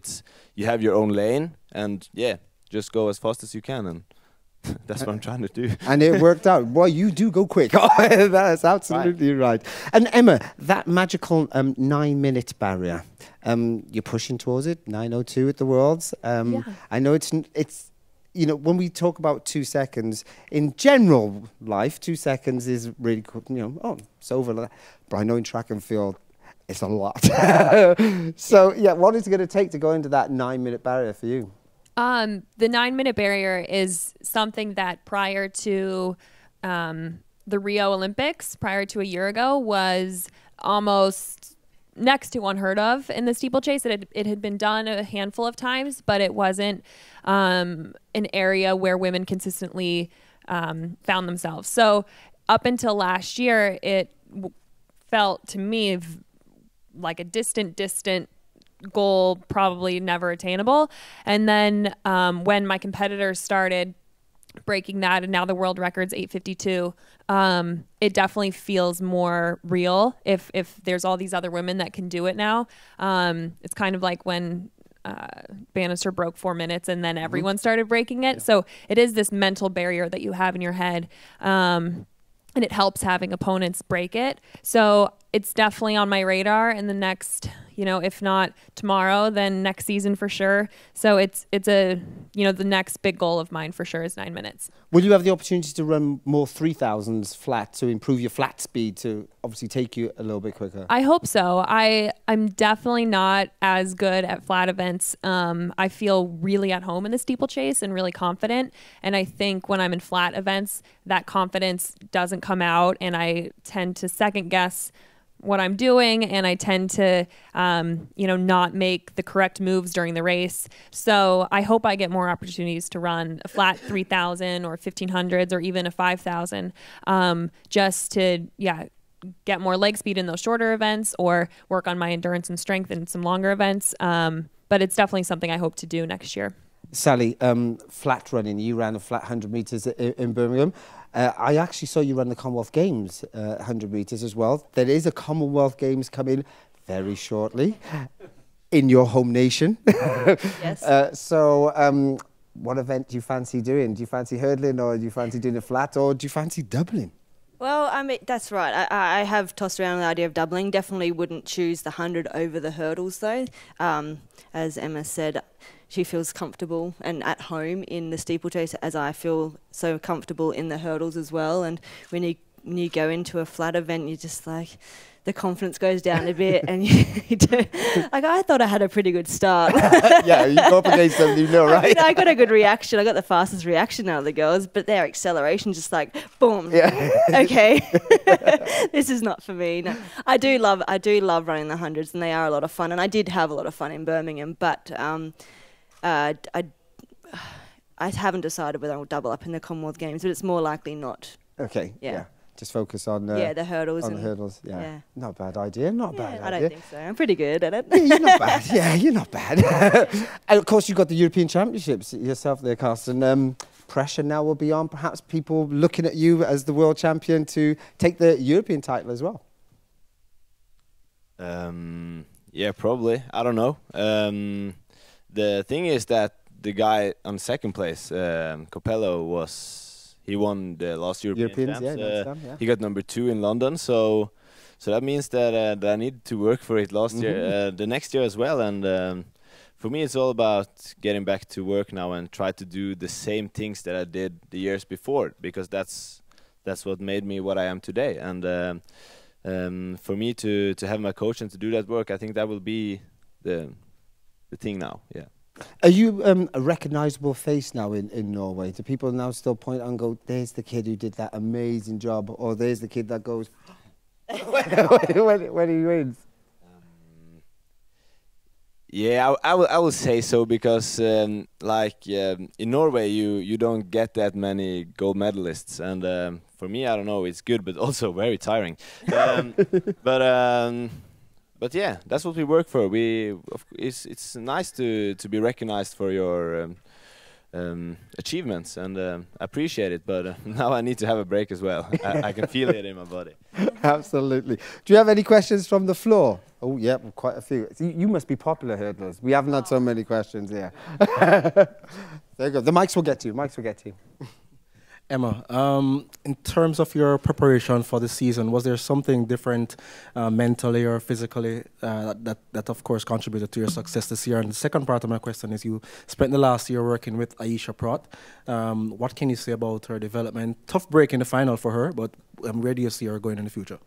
you have your own lane, and yeah, just go as fast as you can, and that's what I'm trying to do. And it worked out. Boy, you do go quick. That's absolutely right. And Emma, that magical 9-minute barrier, you're pushing towards it, 9:02 at the Worlds. Yeah. I know it's you know, when we talk about 2 seconds, in general life, 2 seconds is really good. You know, oh, it's over. But I know in track and field, it's a lot. So, yeah, what is it going to take to go into that 9-minute barrier for you? The 9-minute barrier is something that prior to the Rio Olympics, prior to a year ago, was almost next to unheard of in the steeplechase. It had been done a handful of times, but it wasn't an area where women consistently found themselves. So up until last year, it felt to me like a distant goal, probably never attainable. And then when my competitors started breaking that, and now the world record's 8:52, it definitely feels more real if there's all these other women that can do it now. It's kind of like when Bannister broke 4 minutes and then everyone started breaking it. So it is this mental barrier that you have in your head, and it helps having opponents break it. So it's definitely on my radar in the next, you know, if not tomorrow, then next season for sure. So it's a, you know, the next big goal of mine for sure is 9 minutes. Will you have the opportunity to run more 3000s flat to improve your flat speed to obviously take you a little bit quicker? I hope so. I'm definitely not as good at flat events. I feel really at home in the steeplechase and really confident. And I think when I'm in flat events, that confidence doesn't come out, and I tend to second guess what I'm doing, and I tend to, you know, not make the correct moves during the race. So I hope I get more opportunities to run a flat 3000 or 1500s or even a 5000, just to, yeah, get more leg speed in those shorter events or work on my endurance and strength in some longer events. But it's definitely something I hope to do next year. Sally, flat running, you ran a flat 100 metres in Birmingham. I actually saw you run the Commonwealth Games 100 metres as well. There is a Commonwealth Games coming very shortly in your home nation. Yes. So what event do you fancy doing? Do you fancy hurdling, or do you fancy doing a flat, or do you fancy doubling? Well, I mean, that's right. I have tossed around the idea of doubling. Definitely wouldn't choose the 100 over the hurdles, though. As Emma said, she feels comfortable and at home in the steeplechase, as I feel so comfortable in the hurdles as well. And when you go into a flat event, you're just like, the confidence goes down a bit, and you do, like, I thought I had a pretty good start. Yeah, you go up against them, you know, right? I mean, I got a good reaction. I got the fastest reaction out of the girls, but their acceleration just like boom. Yeah. Okay, this is not for me. No, I do love running the hundreds, and they are a lot of fun. And I did have a lot of fun in Birmingham, but I haven't decided whether I'll double up in the Commonwealth Games, but it's more likely not. Okay. Yeah. Just focus on the hurdles. On the hurdles, yeah. Not a bad idea, not a bad idea. I don't think so. I'm pretty good at it. Yeah, you're not bad. Yeah, you're not bad. And of course, you've got the European Championships yourself there, Karsten. Pressure now will be on, perhaps people looking at you as the world champion to take the European title as well. Yeah, probably. I don't know. The thing is that the guy on second place, Capello, he won the last European Champs. He got number 2 in London, so that means that I need to work for it last year, the next year as well. And for me, it's all about getting back to work now and try to do the same things that I did the years before, because that's what made me what I am today. And for me to have my coach and to do that work, I think that will be the thing now. Yeah. Are you a recognisable face now in Norway? Do people now still point and go, there's the kid who did that amazing job, or there's the kid that goes when he wins? Yeah, I will say so because like in Norway you don't get that many gold medalists, and for me I don't know, it's good but also very tiring. But yeah, that's what we work for. It's nice to be recognized for your achievements, and I appreciate it, but now I need to have a break as well. I can feel it in my body. Absolutely. Do you have any questions from the floor? Oh, yeah, quite a few. You must be popular hurdlers. We haven't had so many questions here. There you go. The mics will get to you. Mics will get to you. Emma, in terms of your preparation for the season, was there something different mentally or physically that of course contributed to your success this year? And the second part of my question is, you spent the last year working with Aisha Prat. What can you say about her development? Tough break in the final for her, but where do you see her going in the future?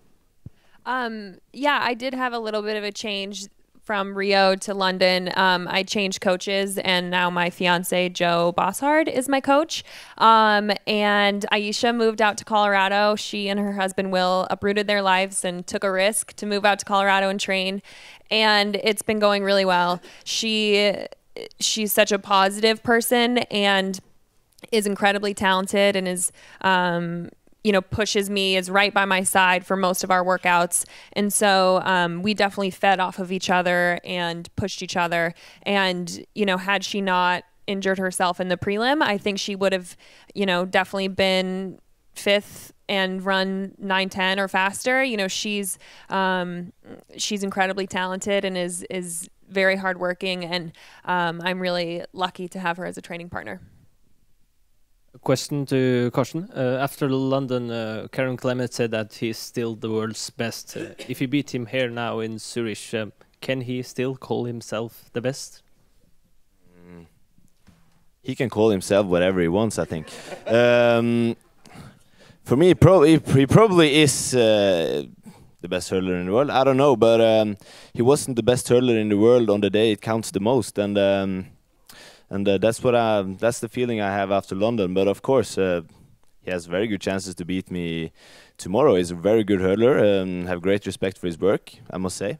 Yeah, I did have a little bit of a change from Rio to London. I changed coaches, and now my fiance Joe Bosshard is my coach. And Aisha moved out to Colorado. She and her husband Will uprooted their lives and took a risk to move out to Colorado and train, and it's been going really well. She's such a positive person and is incredibly talented, and is pushes me, is right by my side for most of our workouts. And so we definitely fed off of each other and pushed each other. And, had she not injured herself in the prelim, I think she would have, definitely been fifth and run 9:10 or faster. She's incredibly talented and is very hardworking. And I'm really lucky to have her as a training partner. Question to Karsten. After London, Karen Clement said that he's still the world's best. If you beat him here now in Zurich, can he still call himself the best? He can call himself whatever he wants, I think. For me, he probably is the best hurdler in the world. I don't know, but he wasn't the best hurdler in the world on the day it counts the most, and that's the feeling I have after London. But of course, he has very good chances to beat me tomorrow. He's a very good hurdler. Have great respect for his work, I must say.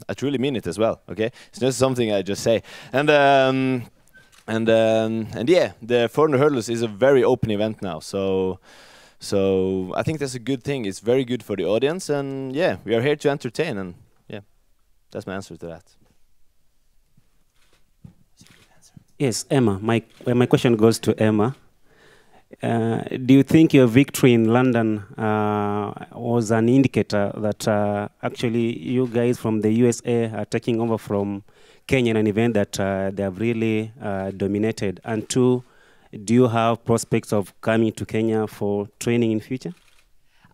I truly mean it as well. Okay, it's not something I just say. And yeah, the 400 hurdles is a very open event now. So I think that's a good thing. It's very good for the audience, and yeah, we are here to entertain. And yeah, that's my answer to that. Yes, Emma. My question goes to Emma. Do you think your victory in London was an indicator that actually you guys from the USA are taking over from Kenya in an event that they have really dominated? And two, do you have prospects of coming to Kenya for training in future?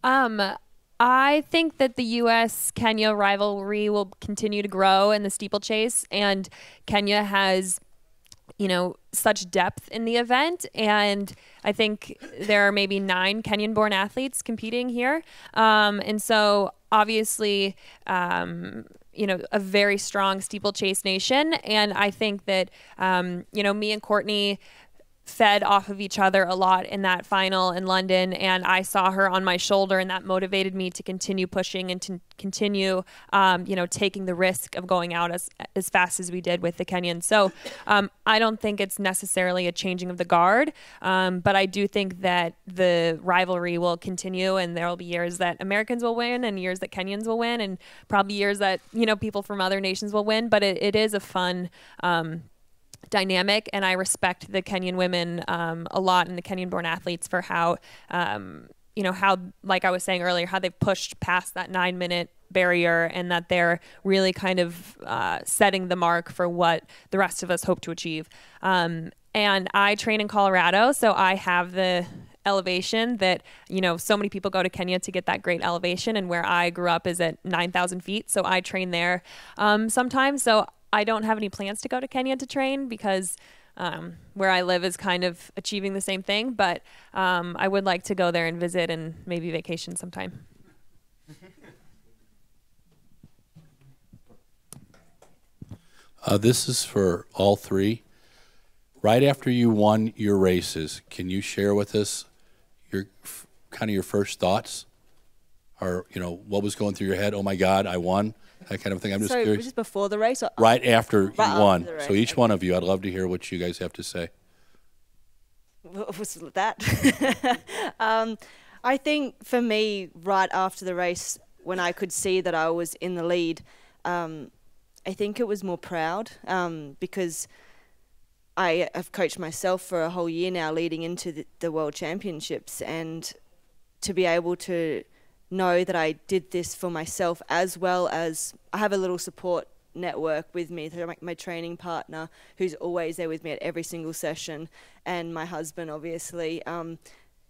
I think that the US-Kenya rivalry will continue to grow in the steeplechase, and Kenya has such depth in the event, and I think there are maybe 9 Kenyan-born athletes competing here, and so obviously a very strong steeplechase nation. And I think that me and Courtney fed off of each other a lot in that final in London, and I saw her on my shoulder, and that motivated me to continue pushing and to continue taking the risk of going out as fast as we did with the Kenyans. So I don't think it's necessarily a changing of the guard, but I do think that the rivalry will continue, and there will be years that Americans will win and years that Kenyans will win, and probably years that people from other nations will win. But it is a fun dynamic, and I respect the Kenyan women a lot, and the Kenyan-born athletes for how how, like I was saying earlier, how they've pushed past that 9-minute barrier, and that they're really kind of setting the mark for what the rest of us hope to achieve. And I train in Colorado, so I have the elevation that so many people go to Kenya to get that great elevation, and where I grew up is at 9,000 feet, so I train there sometimes. So I don't have any plans to go to Kenya to train, because where I live is kind of achieving the same thing, but I would like to go there and visit and maybe vacation sometime. This is for all three. Right after you won your races, can you share with us your your first thoughts? Or what was going through your head? Oh my God, I won. that kind of thing. I'm just so curious. was this before the race? Or Right after right you after won. the race, So each okay. one of you, I'd love to hear what you guys have to say. What was that? I think for me, right after the race, when I could see that I was in the lead, I think it was more proud because I have coached myself for a whole year now leading into the World Championships, and to be able to know that I did this for myself, as well as I have a little support network with me, my training partner who's always there with me at every single session, and my husband, obviously.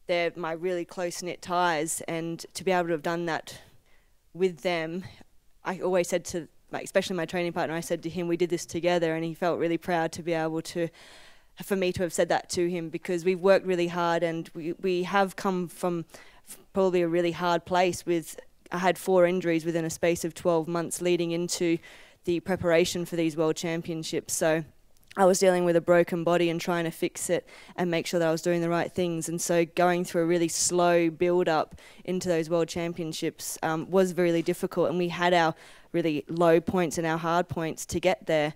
They're my really close-knit ties, and to be able to have done that with them, I always said to, especially my training partner, I said to him, we did this together, and he felt really proud to be able to, for me to have said that to him, because we've worked really hard, and we have come from probably a really hard place with, I had 4 injuries within a space of 12 months leading into the preparation for these World Championships. So I was dealing with a broken body and trying to fix it and make sure that I was doing the right things. And so going through a really slow build-up into those World Championships was really difficult. And we had our really low points and our hard points to get there.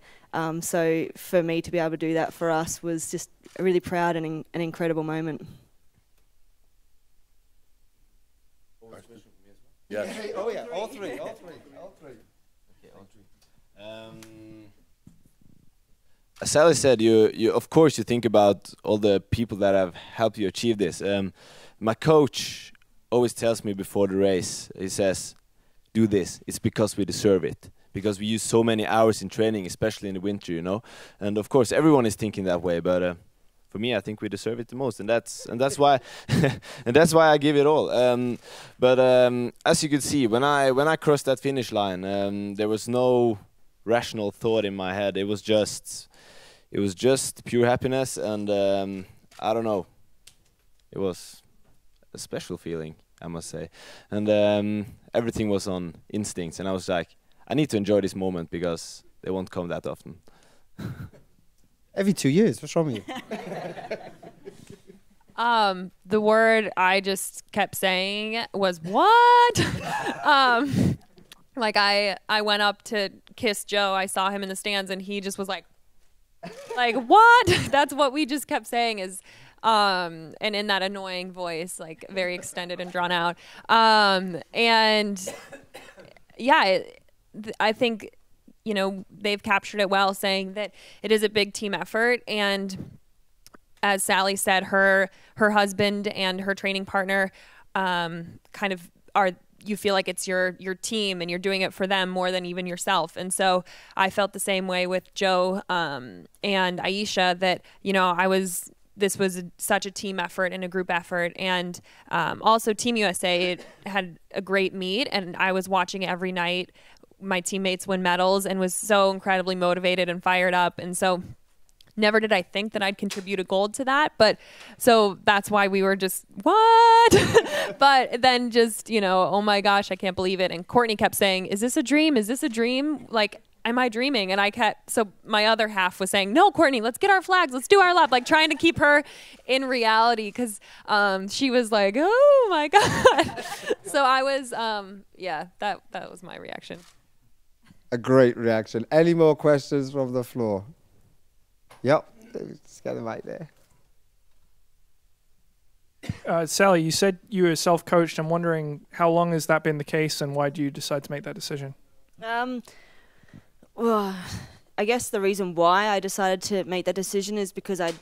So for me to be able to do that for us was just a really proud and an incredible moment. Yes. Hey, oh yeah, all three. Okay, all three. As Sally said, you of course you think about all the people that have helped you achieve this. My coach always tells me before the race, he says, do this, it's because we deserve it. Because we use so many hours in training, especially in the winter, you know. And of course everyone is thinking that way, but for me, I think we deserve it the most, and that's why and that's why I give it all. But as you could see, when I crossed that finish line, there was no rational thought in my head. It was just pure happiness, and I don't know. It was a special feeling, I must say, and everything was on instincts, and I was like, I need to enjoy this moment because they won't come that often. Every 2 years, what's wrong with you? The word I just kept saying was what? Like I went up to kiss Joe. I saw him in the stands, and he just was like what? That's what we just kept saying is, and in that annoying voice, like very extended and drawn out. And yeah, I think, you know, they've captured it well, saying that it is a big team effort. And as Sally said, her husband and her training partner kind of are, you feel like it's your team and you're doing it for them more than even yourself. And so I felt the same way with Joe and Aisha, that, you know, this was such a team effort and a group effort. And also Team USA had a great meet, and I was watching every night my teammates win medals and was so incredibly motivated and fired up. And so never did I think that I'd contribute a gold to that. But so that's why we were just, what? But then just, you know, oh my gosh, I can't believe it. And Courtney kept saying, is this a dream? Is this a dream? Like, am I dreaming? And so my other half was saying, no, Courtney, let's get our flags. Let's do our lap. Like trying to keep her in reality, because she was like, oh my God. So I was, yeah, that was my reaction. A great reaction. Any more questions from the floor? Yep, let's get the mic there. Sally, you said you were self-coached. I'm wondering, how long has that been the case, and why do you decide to make that decision? Well, I guess the reason why I decided to make that decision is because I'd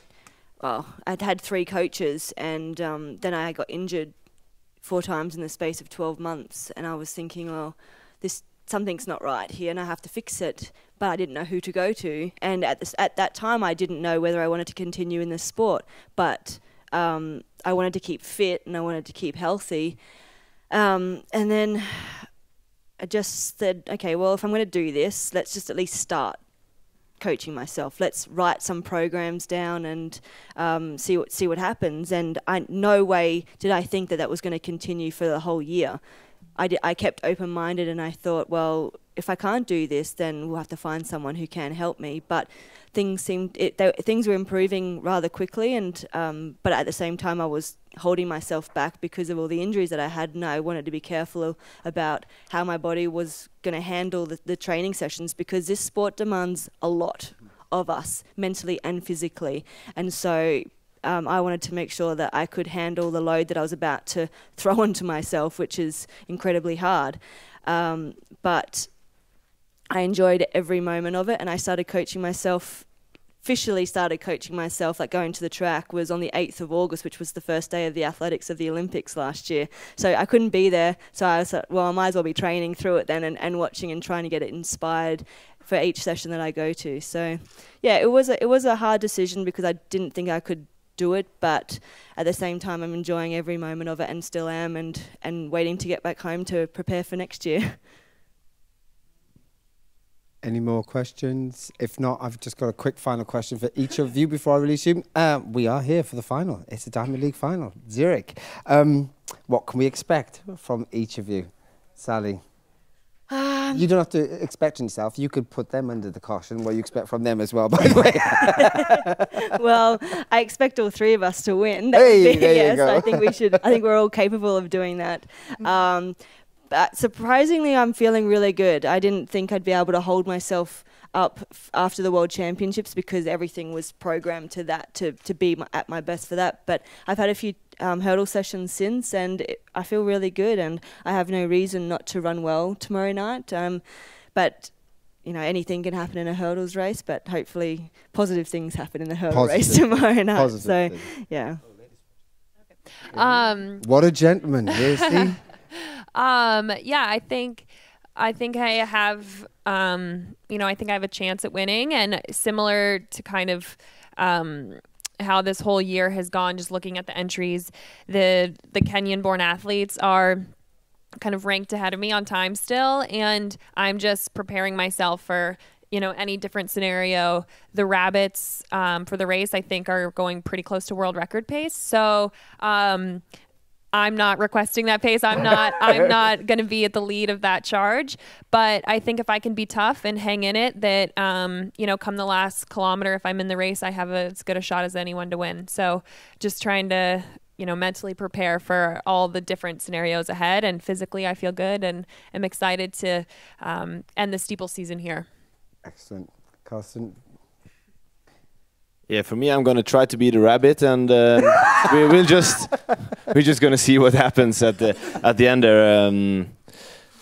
had 3 coaches, and then I got injured 4 times in the space of 12 months, and I was thinking, well, something's not right here, and I have to fix it. But I didn't know who to go to, and at that time I didn't know whether I wanted to continue in this sport. But I wanted to keep fit, and I wanted to keep healthy, and then I just said, okay, well, if I'm going to do this, let's just at least start coaching myself. Let's write some programs down and see what happens. And no way did I think that was going to continue for the whole year. I kept open-minded, and I thought, well, if I can't do this, then we'll have to find someone who can help me. But things were improving rather quickly, and but at the same time I was holding myself back because of all the injuries that I had, and I wanted to be careful about how my body was going to handle the training sessions, because this sport demands a lot of us, mentally and physically. And so I wanted to make sure that I could handle the load that I was about to throw onto myself, which is incredibly hard. But I enjoyed every moment of it, and I started coaching myself, officially started coaching myself, like going to the track, was on the 8th of August, which was the first day of the athletics of the Olympics last year. So I couldn't be there, so I was like, well, I might as well be training through it then, and watching and trying to get it inspired for each session that I go to. So yeah, it was a hard decision because I didn't think I could do it, but at the same time I'm enjoying every moment of it, and still am, and waiting to get back home to prepare for next year. Any more questions? If not, I've just got a quick final question for each of you before I release you. We are here for the final. It's a Diamond League final, Zurich. What can we expect from each of you? Sally? You don't have to expect yourself. You could put them under the caution. What you expect from them as well, by the way. Well, I expect all three of us to win. Hey, there yes, you go. I think we should. I think we're all capable of doing that. But surprisingly, I'm feeling really good. I didn't think I'd be able to hold myself up after the World Championships, because everything was programmed to that, to be at my best for that. But I've had a few hurdle sessions since, and I feel really good, and I have no reason not to run well tomorrow night. But you know, anything can happen in a hurdles race, but hopefully positive things happen in the hurdle race tomorrow night. Positive so yeah. What a gentleman. Here's Steve. Yeah, I think I have, I think I have a chance at winning, and similar to kind of how this whole year has gone, just looking at the entries, the Kenyan-born athletes are kind of ranked ahead of me on time still, and I'm just preparing myself for, any different scenario. The rabbits for the race, I think, are going pretty close to world record pace. So I'm not requesting that pace. I'm not going to be at the lead of that charge. But I think if I can be tough and hang in it, that, come the last kilometer, if I'm in the race, I have as good a shot as anyone to win. So just trying to, mentally prepare for all the different scenarios ahead. And physically, I feel good and am excited to end the steeple season here. Excellent. Karsten? Yeah, for me, I'm going to try to be the rabbit, and we're just going to see what happens at the end there.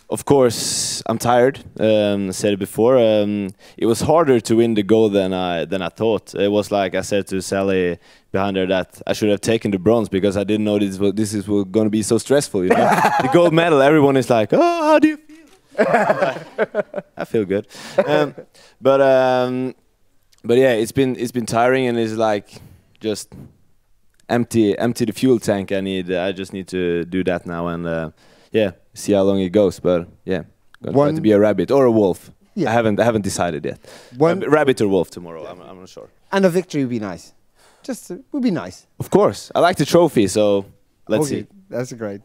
Of course, I'm tired. I said it before. It was harder to win the gold than I thought. It was like I said to Sally behind her that I should have taken the bronze, because I didn't know this is going to be so stressful. The gold medal, everyone is like, "Oh, how do you feel?" I feel good, but yeah, it's been tiring, and it's like just empty the fuel tank. I just need to do that now, and see how long it goes. But yeah, gonna try to be a rabbit or a wolf. Yeah. I haven't decided yet. Rabbit or wolf tomorrow. I'm not sure. And a victory would be nice. Would be nice. Of course, I like the trophy, so let's see. That's great.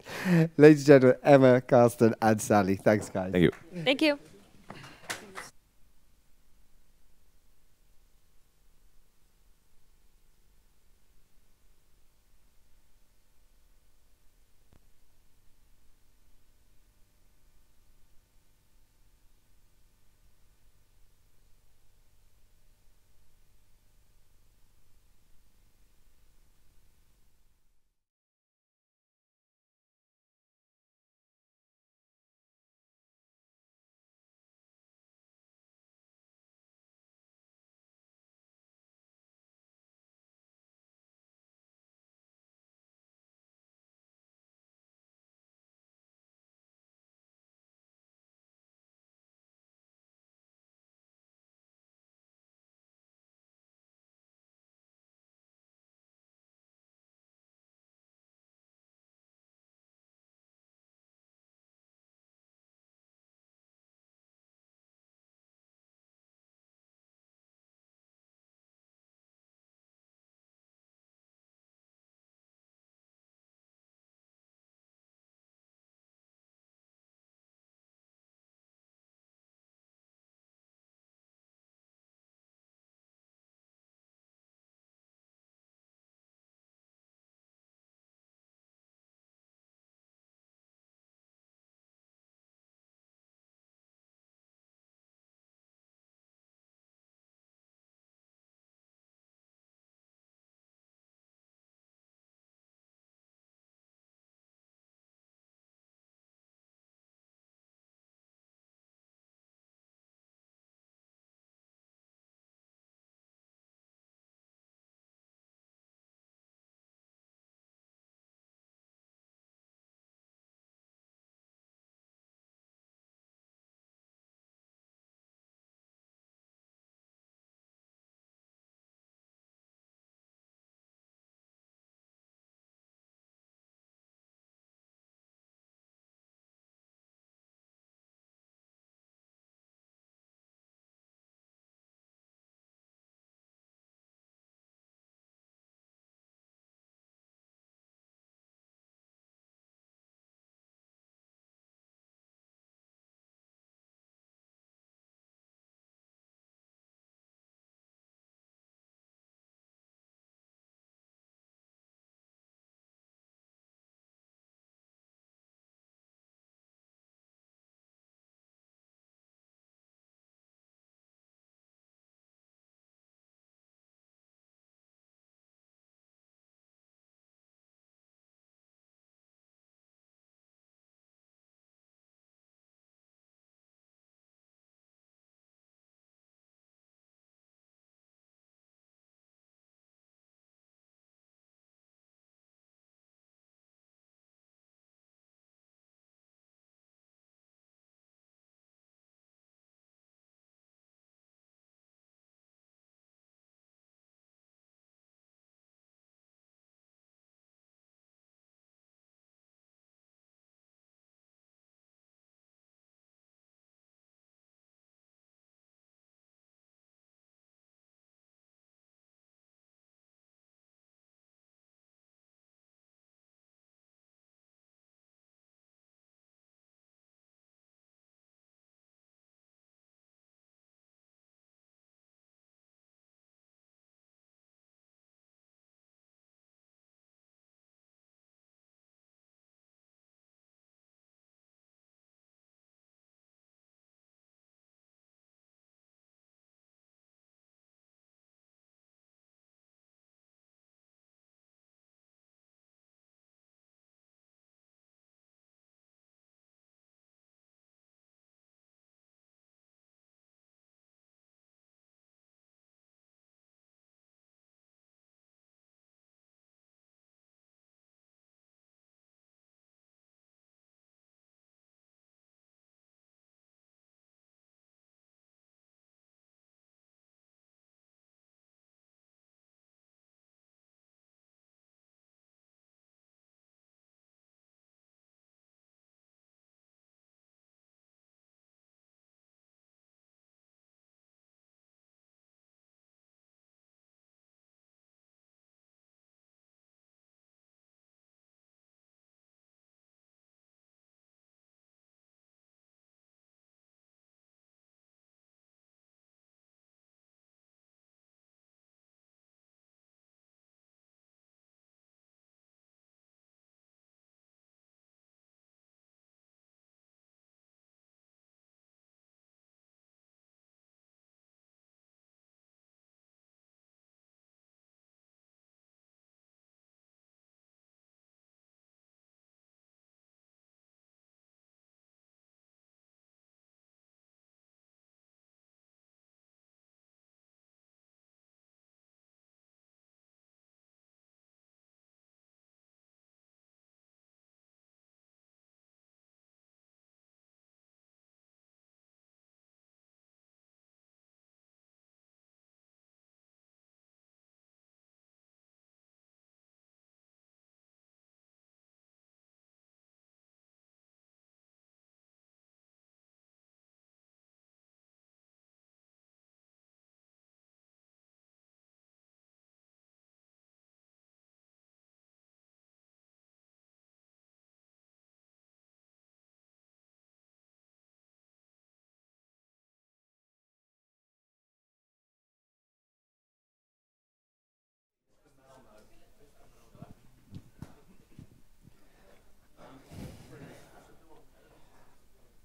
Ladies and gentlemen, Emma, Karsten, and Sally. Thanks, guys. Thank you. Thank you.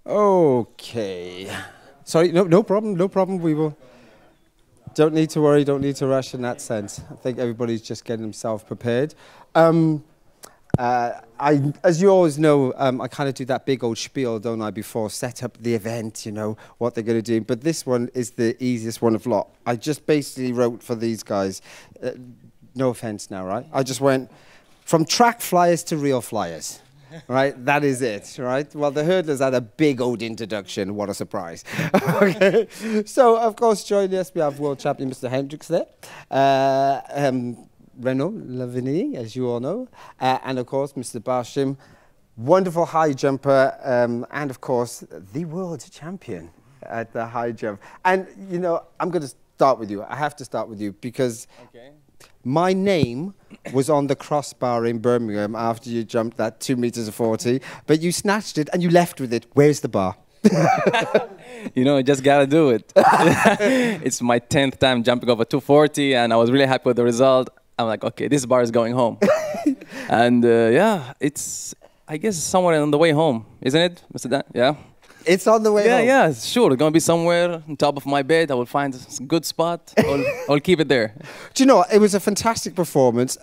Okay. Sorry, no problem, no problem. We will. Don't need to worry, don't need to rush in that sense. I think everybody's just getting himself prepared. As you always know, I kind of do that big old spiel, don't I, before set up the event, you know, what they're going to do. But this one is the easiest one of lot. I just basically wrote for these guys, no offense now, right? I just went from track flyers to real flyers. Right, that is it, right? Well, the hurdlers had a big old introduction. What a surprise. Okay. So, of course, joining us, we have world champion Mr. Kendricks there. Renaud, Lavillenie, as you all know. And, of course, Mr. Barshim, wonderful high jumper. And, of course, the world champion at the high jump. And, you know, I'm going to start with you. I have to start with you because my name was on the crossbar in Birmingham after you jumped that 2 meters of 40, but you snatched it and you left with it. Where's the bar? You know, you just gotta do it. It's my 10th time jumping over 240, and I was really happy with the result. I'm like, okay, this bar is going home. And yeah, it's, I guess, somewhere on the way home, isn't it, Mr. Dan? Yeah. It's on the way home. Yeah, sure. It's going to be somewhere on top of my bed. I will find a good spot. I'll keep it there. Do you know, it was a fantastic performance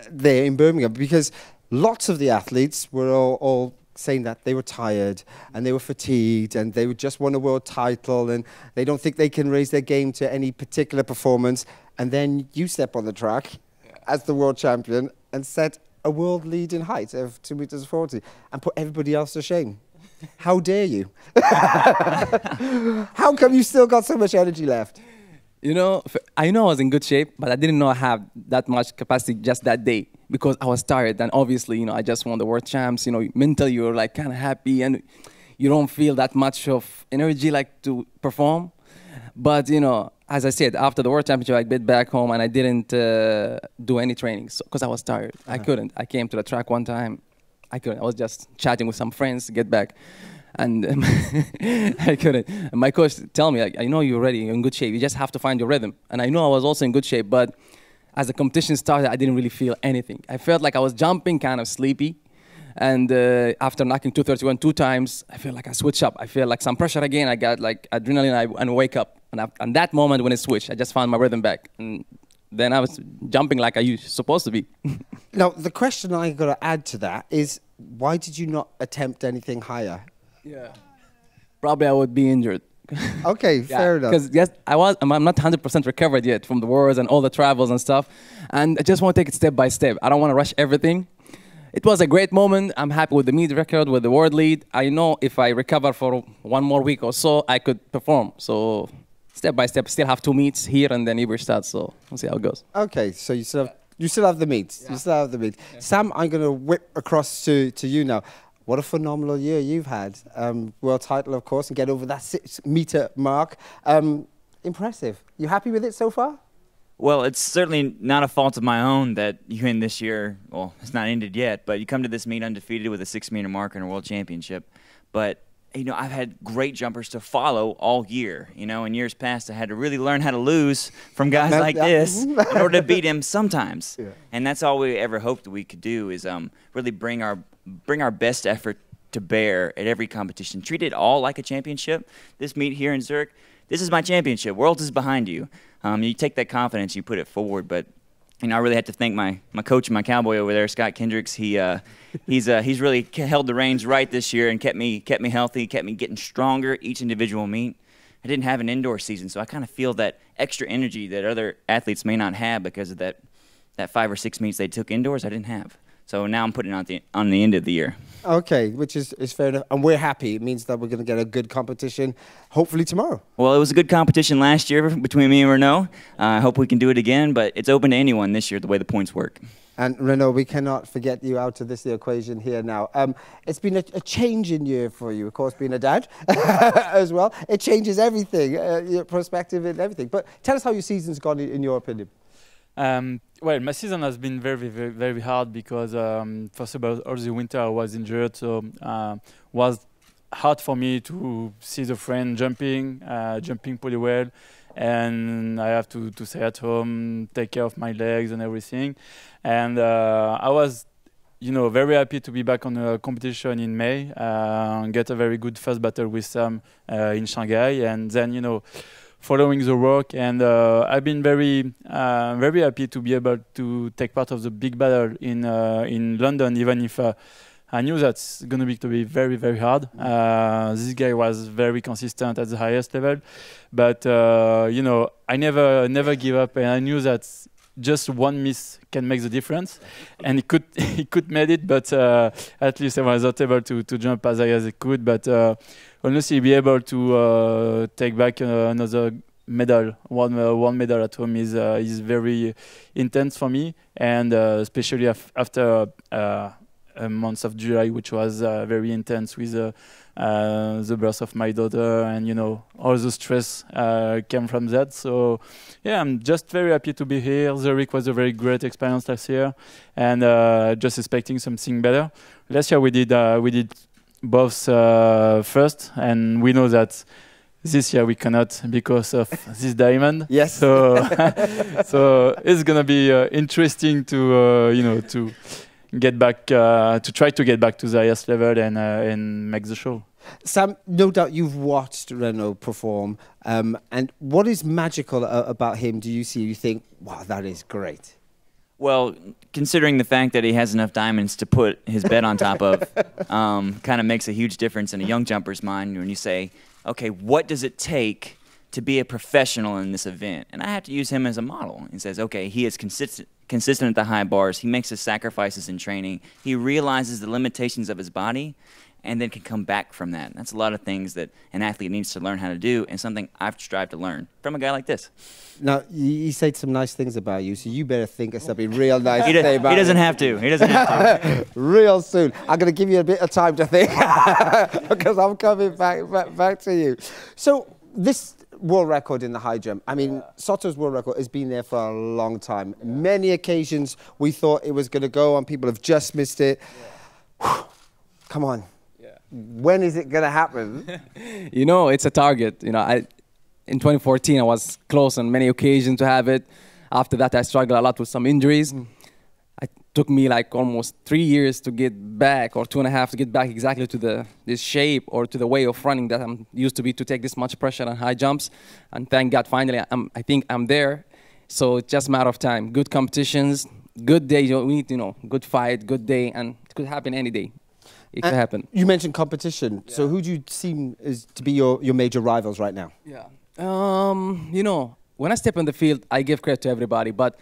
there in Birmingham because lots of the athletes were all saying that they were tired and they were fatigued and they would just won a world title and they don't think they can raise their game to any particular performance. And then you step on the track as the world champion and set a world lead in height of 2 meters 40 and put everybody else to shame. How dare you? How come you still got so much energy left? You know, I know I was in good shape, but I didn't know I had that much capacity just that day because I was tired. And obviously, you know, I just won the world champs. You know, mentally you're like kind of happy and you don't feel that much of energy like to perform. But, you know, as I said, after the world championship, I get back home and I didn't do any training because I was tired. I couldn't. I came to the track one time. I couldn't. I was just chatting with some friends to get back. And I couldn't. And my coach tell me, like, I know you're ready, you're in good shape. You just have to find your rhythm. And I know I was also in good shape, but as the competition started, I didn't really feel anything. I felt like I was jumping kind of sleepy. And after knocking 231 2 times, I feel like I switched up. I feel like some pressure again. I got like adrenaline and I wake up. And that moment when it switched, I just found my rhythm back. And then I was jumping like I was supposed to be. Now, the question I got to add to that is, why did you not attempt anything higher? Yeah. Probably I would be injured. Okay, fair enough. Because yes, I'm not 100% recovered yet from the wars and all the travels and stuff. And I just want to take it step by step. I don't want to rush everything. It was a great moment. I'm happy with the meet record, with the world lead. I know if I recover for 1 more week or so, I could perform. So step by step, still have 2 meets here and then Iberstadt. So we'll see how it goes. Okay, so you still have the meets. Yeah. You still have the meet. Yeah. Sam, I'm going to whip across to you now. What a phenomenal year you've had. World title, of course, and get over that 6 meter mark. Impressive. You happy with it so far? Well, it's certainly not a fault of my own that you end this year. Well, it's not ended yet, but you come to this meet undefeated with a 6 meter mark in a world championship. But, you know, I've had great jumpers to follow all year. You know, in years past, I had to really learn how to lose from guys like this in order to beat him sometimes. Yeah. And that's all we ever hoped we could do is really bring our best effort to bear at every competition. Treat it all like a championship. This meet here in Zurich, this is my championship. World is behind you. You take that confidence, you put it forward. But you know, I really have to thank my coach and my cowboy over there, Scott Kendricks. He's really held the reins right this year and kept me healthy, kept me getting stronger each individual meet. I didn't have an indoor season, so I kind of feel that extra energy that other athletes may not have because of that 5 or 6 meets they took indoors. I didn't have. So now I'm putting it on the end of the year. Okay, which is fair enough. And we're happy. It means that we're going to get a good competition, hopefully tomorrow. Well, it was a good competition last year between me and Renaud. I hope we can do it again, but it's open to anyone this year, the way the points work. And Renaud, we cannot forget you out of the equation here now. It's been a changing year for you, of course, being a dad as well. It changes everything, your perspective and everything. But tell us how your season's gone in your opinion. Well, my season has been very, very, very hard because first of all the winter I was injured, so was hard for me to see the friend jumping pretty well, and I have to stay at home, take care of my legs and everything, and I was very happy to be back on a competition in May. Get a very good first battle with Sam in Shanghai, and then following the work. And I've been very happy to be able to take part of the big battle in London, even if I knew that's going to be very, very hard. This guy was very consistent at the highest level, but I never give up, and I knew that just one miss can make the difference, and he could made it, but at least I was not able to jump as high as I could. But honestly, be able to take back another medal, one medal at home is very intense for me, and especially after a month of July, which was very intense with the birth of my daughter, and all the stress came from that. So yeah, I'm just very happy to be here. Zurich was a very great experience last year, and just expecting something better. Last year we did both first, and we know that this year we cannot because of this diamond. Yes. So so it's gonna be interesting to get back to try to get back to the highest level and make the show. Sam, no doubt you've watched Renaud perform, and what is magical about him? Do you see? You think, wow, that is great. Well, considering the fact that he has enough diamonds to put his bet on top of, kind of makes a huge difference in a young jumper's mind when you say, okay, what does it take to be a professional in this event? And I have to use him as a model. He says, okay, he is consistent at the high bars. He makes his sacrifices in training. He realizes the limitations of his body and then can come back from that. And that's a lot of things that an athlete needs to learn how to do, and something I've strived to learn from a guy like this. Now, he said some nice things about you, so you better think of something real nice to say about He doesn't have to. He doesn't have to. Real soon. I'm going to give you a bit of time to think because I'm coming back to you. So this world record in the high jump. I mean, Soto's world record has been there for a long time. Many occasions we thought it was going to go on. People have just missed it. Come on. When is it going to happen? It's a target. In 2014, I was close on many occasions to have it. After that, I struggled a lot with some injuries. It took me like almost 3 years to get back, or 2.5 to get back exactly to this shape or to the way of running that I'm used to be, to take this much pressure on high jumps. And thank God, finally, I think I'm there. So it's just a matter of time. Good competitions, good day. We need, good fight, good day, and it could happen any day. It could happen. You mentioned competition. Yeah. So who do you seem is to be your major rivals right now? Yeah. When I step on the field, I give credit to everybody. But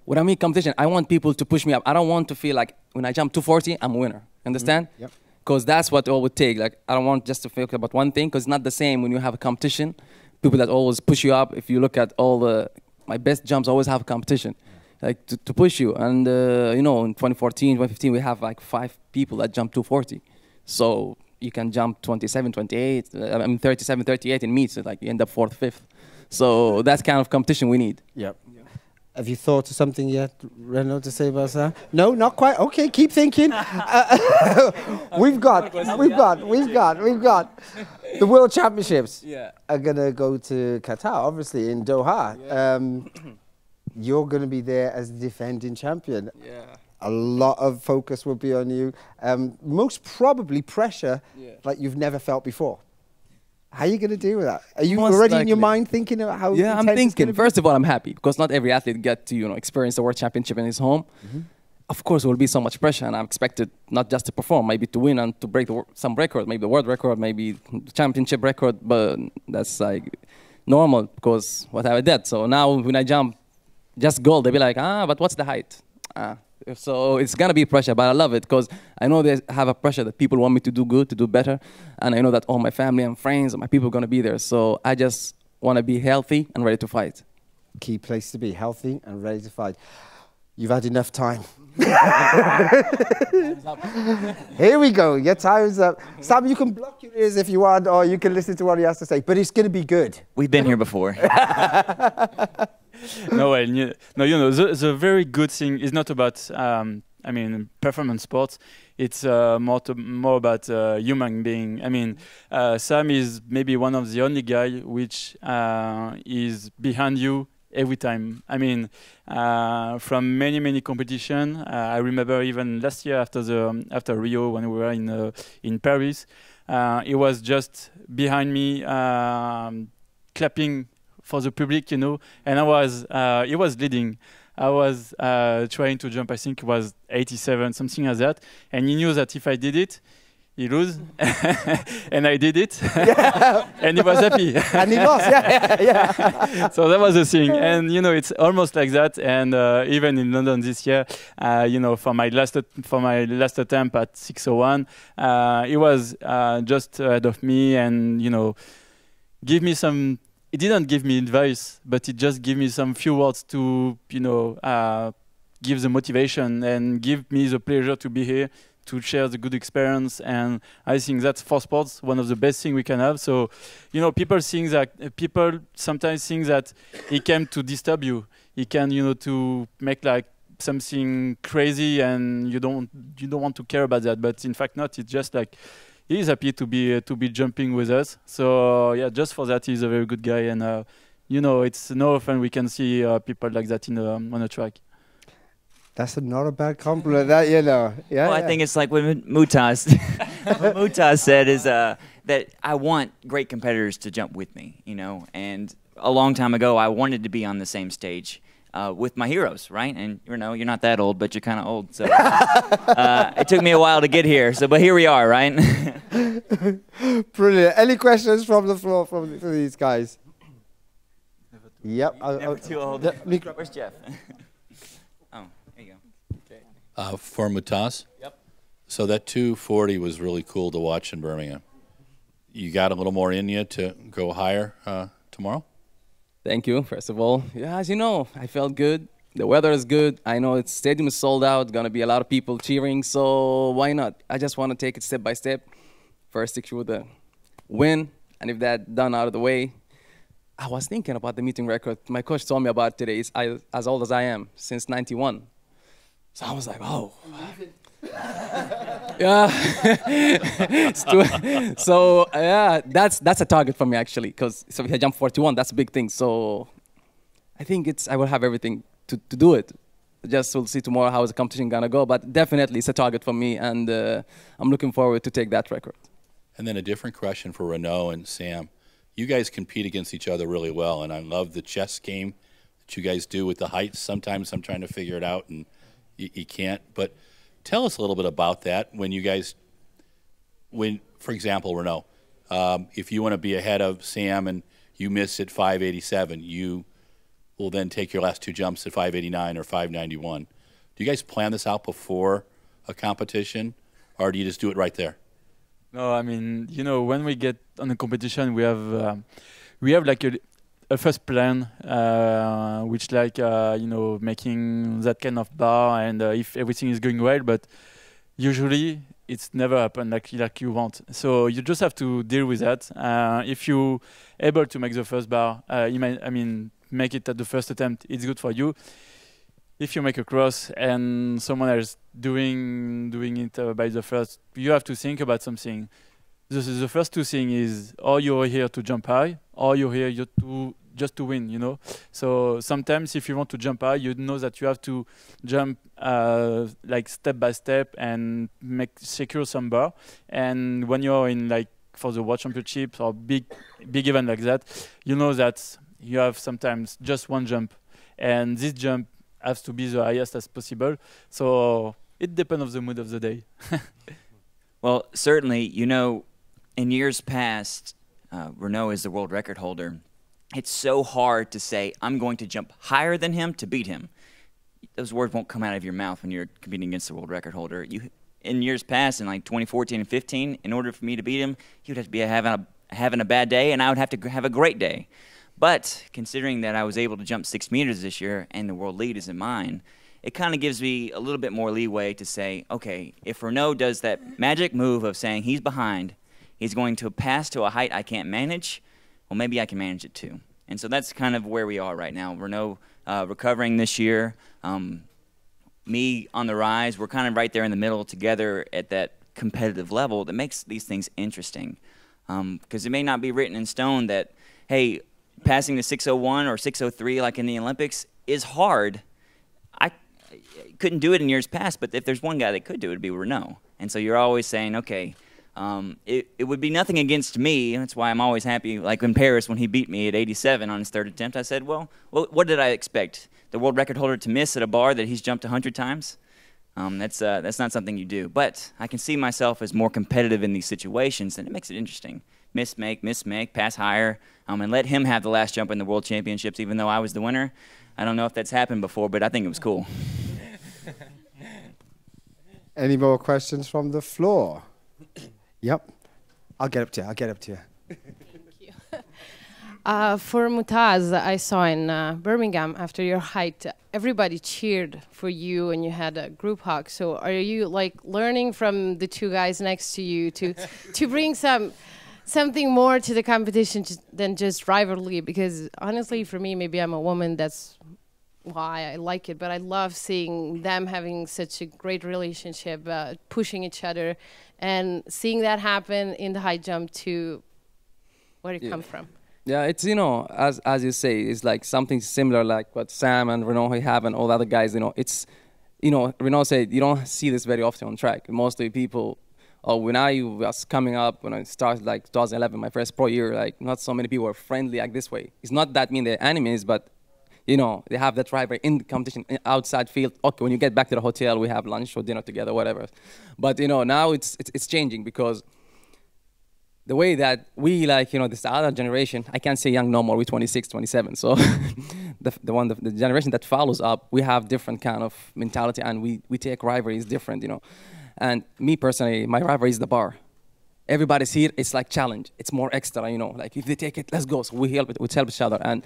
when I mean competition, I want people to push me up. I don't want to feel like when I jump 240, I'm a winner. Understand? Yep. Because that's what it all would take. Like, I don't want just to feel about one thing, because it's not the same when you have a competition. People that always push you up. If you look at my best jumps, always have a competition. Like to push you. And, in 2014, 2015, we have like 5 people that jump 240. So you can jump 27, 28, 37, 38 in meets. So like you end up 4th, 5th. So that's kind of competition we need. Yep. Have you thought of something yet, Renaud, to say about that? No, not quite. Okay, keep thinking. We've got the World Championships. Yeah. Are gonna go to Qatar, obviously in Doha. Yeah. You're going to be there as the defending champion. Yeah. A lot of focus will be on you. Most probably pressure like you've never felt before. How are you going to deal with that? Are you already in your mind thinking about how? Yeah, I'm thinking. First of all, I'm happy because not every athlete gets to experience the World Championship in his home. Mm-hmm. Of course, there will be so much pressure, and I'm expected not just to perform, maybe to win and to break some record, maybe the world record, maybe the championship record. But that's like normal because what I did. So now when I jump just gold, they'll be like, but what's the height? So it's going to be pressure, but I love it because I know they have a pressure that people want me to do good, to do better. And I know that all my family and friends and my people are going to be there. So I just want to be healthy and ready to fight. Key place to be, healthy and ready to fight. You've had enough time. Here we go. Your time's up. Sam, you can block your ears if you want, or you can listen to what he has to say. But it's going to be good. We've been here before. The very good thing is not about, performance sports. It's more about human being. Sam is maybe one of the only guy which is behind you every time. I mean, from many competition. I remember even last year after Rio when we were in Paris, he was just behind me, clapping for the public, you know, and he was leading. I was trying to jump, I think it was 87, something like that. And he knew that if I did it, he lose. And I did it. Yeah. And he was happy. And he lost, yeah. So that was the thing. And, you know, it's almost like that. And even in London this year, you know, for my last attempt at 6:01, he was just ahead of me and, you know, give me some... It didn't give me advice, but it just gave me some few words to, you know, give the motivation and give me the pleasure to be here, to share the good experience. And I think that's for sports one of the best things we can have. So, you know, people sometimes think that he came to disturb you. He can, you know, to make like something crazy, and you don't want to care about that. But in fact, not. It's just like. He's happy to be jumping with us. So yeah, just for that, he's a very good guy, and you know, it's no often we can see people like that on a track. That's not a bad compliment, that, you know. Yeah. Well, I think it's like what Mutaz said is that I want great competitors to jump with me, you know. And a long time ago, I wanted to be on the same stage. With my heroes, right? And you know, you're not that old, but you're kind of old. So it took me a while to get here. So, but here we are, right? Brilliant. Any questions from the floor for these guys? Yep. Never too old. Where's Jeff? Oh, there you go. Okay. For Mutaz? Yep. So that 240 was really cool to watch in Birmingham. You got a little more in you to go higher tomorrow? Thank you, first of all. Yeah, as you know, I felt good. The weather is good. I know its stadium is sold out. Going to be a lot of people cheering, so why not? I just want to take it step by step. First, secure the win, and if that's done out of the way, I was thinking about the meeting record. My coach told me about today. It's as old as I am, since 91. So I was like, oh. Yeah. So yeah, that's a target for me actually, because if I jump 41, that's a big thing. So I think I will have everything to do it. Just we'll see tomorrow how the competition gonna go, but definitely it's a target for me, and I'm looking forward to take that record. And then a different question for Renaud and Sam. You guys compete against each other really well, and I love the chess game that you guys do with the heights. Sometimes I'm trying to figure it out, and you can't. But tell us a little bit about that when you guys, for example, Renaud, if you want to be ahead of Sam and you miss at 587, you will then take your last two jumps at 589 or 591. Do you guys plan this out before a competition, or do you just do it right there? No, I mean, you know, when we get on a competition, we have like a first plan, which like, you know, making that kind of bar, and if everything is going well, but usually it's never happened like you want. So you just have to deal with that. If you're able to make the first bar, make it at the first attempt, it's good for you. If you make a cross and someone else doing it by the first, you have to think about something. The first two things is, or you're here to jump high, or you're here just to win, you know. So sometimes if you want to jump high, you know that you have to jump like step by step and secure some bar. And when you're in like for the World Championships or big event like that, you know that you have sometimes just one jump, and this jump has to be the highest as possible. So it depends on the mood of the day. Well, certainly, you know, in years past, Renaud is the world record holder. It's so hard to say, I'm going to jump higher than him to beat him. Those words won't come out of your mouth when you're competing against the world record holder. In years past, in like 2014 and 15, in order for me to beat him, he would have to be having a bad day, and I would have to have a great day. But considering that I was able to jump 6 meters this year and the world lead is in mine, it kind of gives me a little bit more leeway to say, okay, if Renaud does that magic move of saying he's behind, he's going to pass to a height I can't manage, well, maybe I can manage it too. And so that's kind of where we are right now. Renaud recovering this year, me on the rise. We're kind of right there in the middle together at that competitive level that makes these things interesting. Because it may not be written in stone that, hey, passing the 6:01 or 6:03 like in the Olympics is hard. I couldn't do it in years past, but if there's one guy that could do it, it'd be Renaud. And so you're always saying, okay, it would be nothing against me. That's why I'm always happy. Like in Paris when he beat me at 87 on his third attempt, I said, well, what did I expect? The world record holder to miss at a bar that he's jumped 100 times? That's not something you do. But I can see myself as more competitive in these situations, and it makes it interesting. Miss, make, pass higher, and let him have the last jump in the World Championships, even though I was the winner. I don't know if that's happened before, but I think it was cool. Any more questions from the floor? Yep. I'll get up to you. For Mutaz, I saw in Birmingham after your height, everybody cheered for you and you had a group hug. So are you like learning from the two guys next to you to bring something more to the competition than just rivalry? Because honestly, for me, maybe I'm a woman, that's why I like it. But I love seeing them having such a great relationship, pushing each other, and seeing that happen in the high jump to where it come from. Yeah, it's, you know, as you say, it's like something similar like what Sam and Renaud have and all the other guys, you know. It's, you know, Renaud said, you don't see this very often on track. Mostly people, when I was coming up, when I started like 2011, my first pro year, like not so many people were friendly like this way. It's not that mean they're enemies, but, you know, they have that rivalry in the competition, outside field. Okay, when you get back to the hotel, we have lunch or dinner together, whatever. But, you know, now it's changing because the way that we, like, you know, this other generation, I can't say young no more, we're 26, 27. So the generation that follows up, we have different kind of mentality and we take rivalries different, you know. And me personally, my rivalry is the bar. Everybody's here, it's like challenge. It's more extra, you know, like if they take it, let's go. So we help each other. And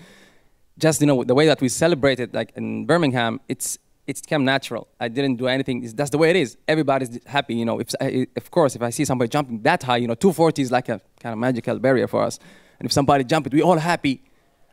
just, you know, the way that we celebrate it, like in Birmingham, it's become natural. I didn't do anything. That's the way it is. Everybody's happy, you know. Of course, if I see somebody jumping that high, you know, 240 is like a kind of magical barrier for us. And if somebody jump it, we're all happy.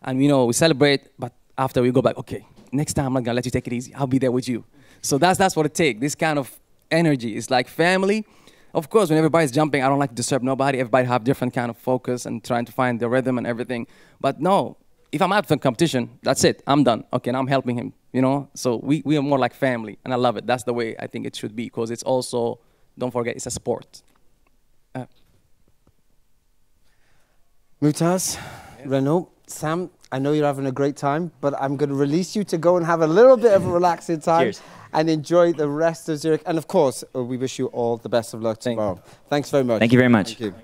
And, you know, we celebrate. But after we go back, okay, next time I'm not going to let you take it easy. I'll be there with you. So that's what it takes. This kind of energy. It's like family. Of course, when everybody's jumping, I don't like to disturb nobody. Everybody have different kind of focus and trying to find the rhythm and everything. But no, if I'm out for competition, that's it. I'm done. Okay, now I'm helping him. You know, so we are more like family, and I love it. That's the way I think it should be, because it's also, don't forget, it's a sport. Mutaz, Renaud, Sam, I know you're having a great time, but I'm going to release you to go and have a little bit of a relaxing time. Cheers. And enjoy the rest of Zurich. And of course, we wish you all the best of luck tomorrow. Thanks very much. Thank you very much. Thank you.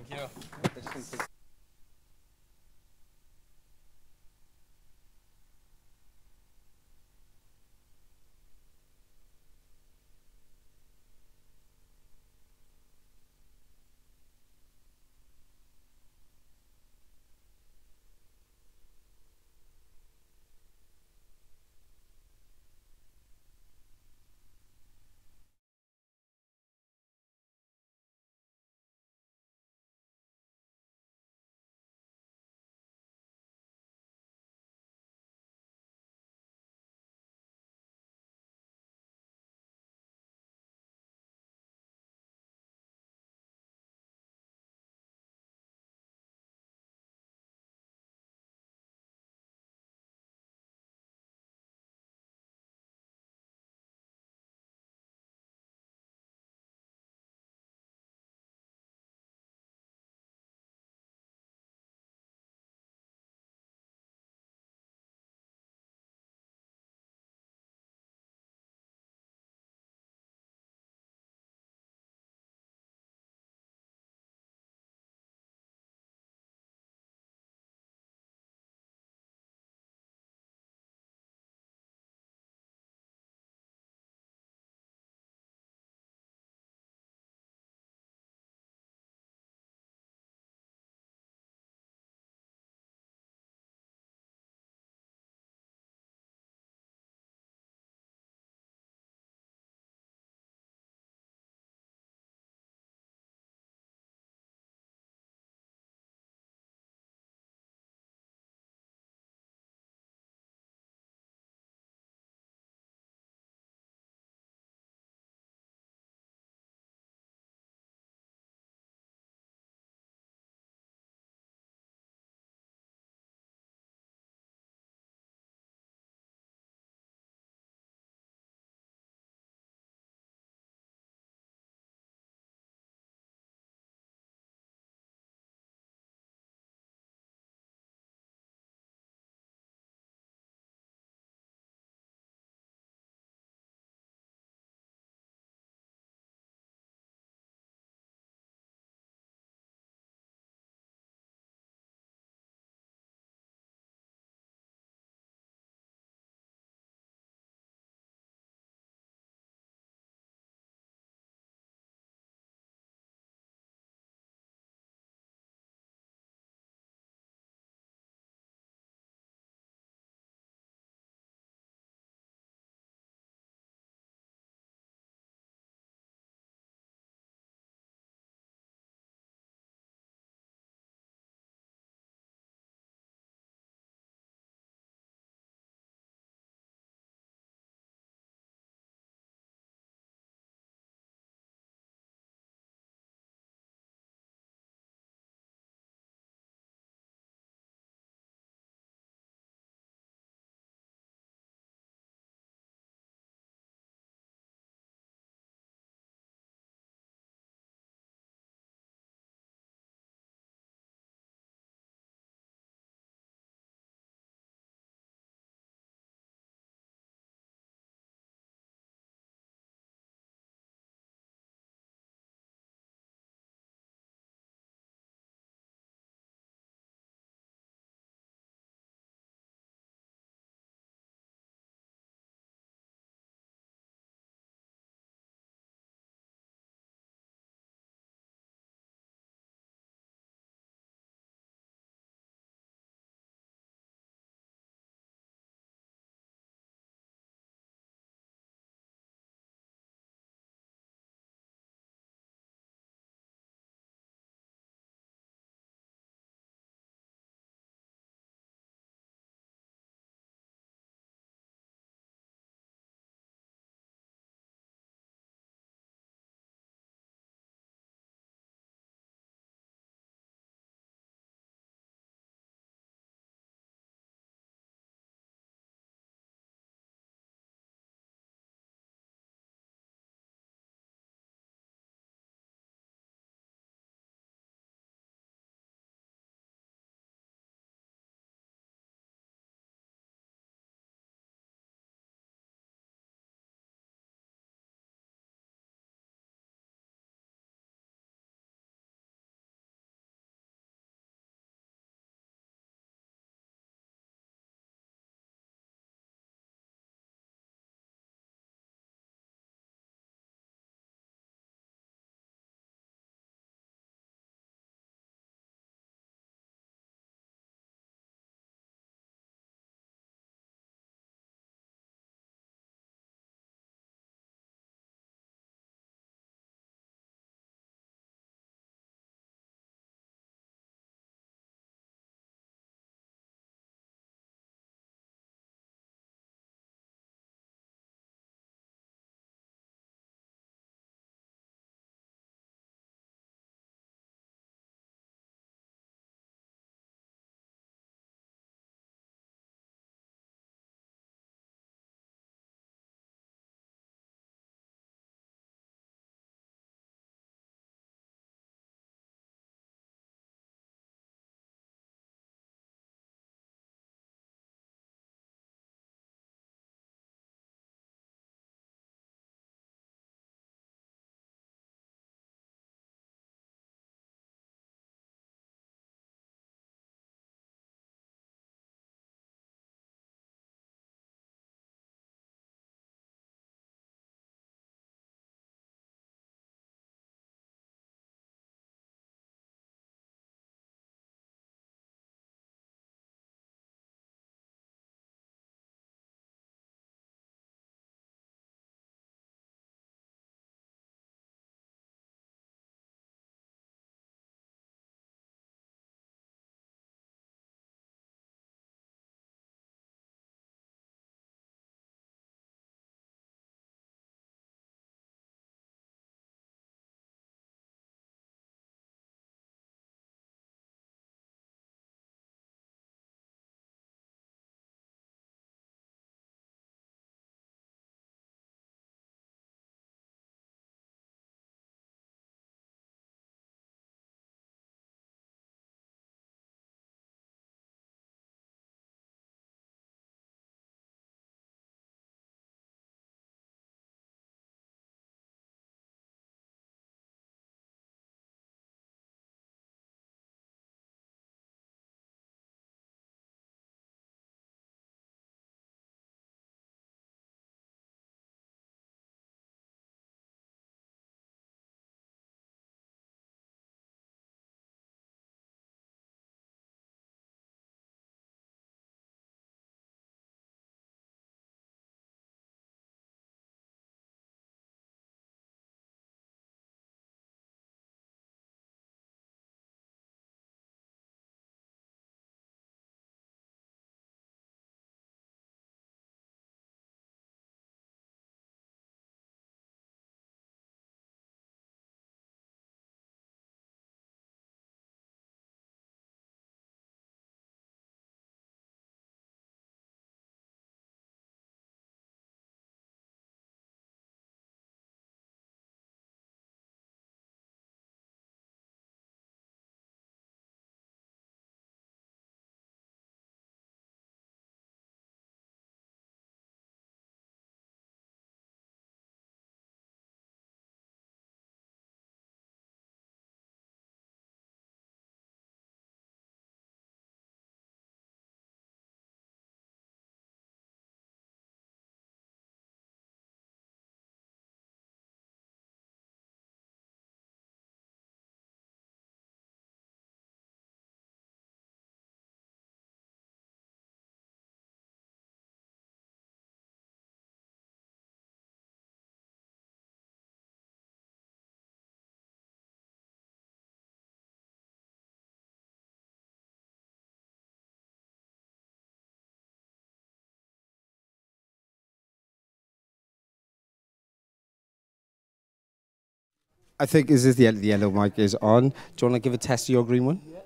I think is this the yellow mic is on. Do you want to give a test of your green one? Yeah.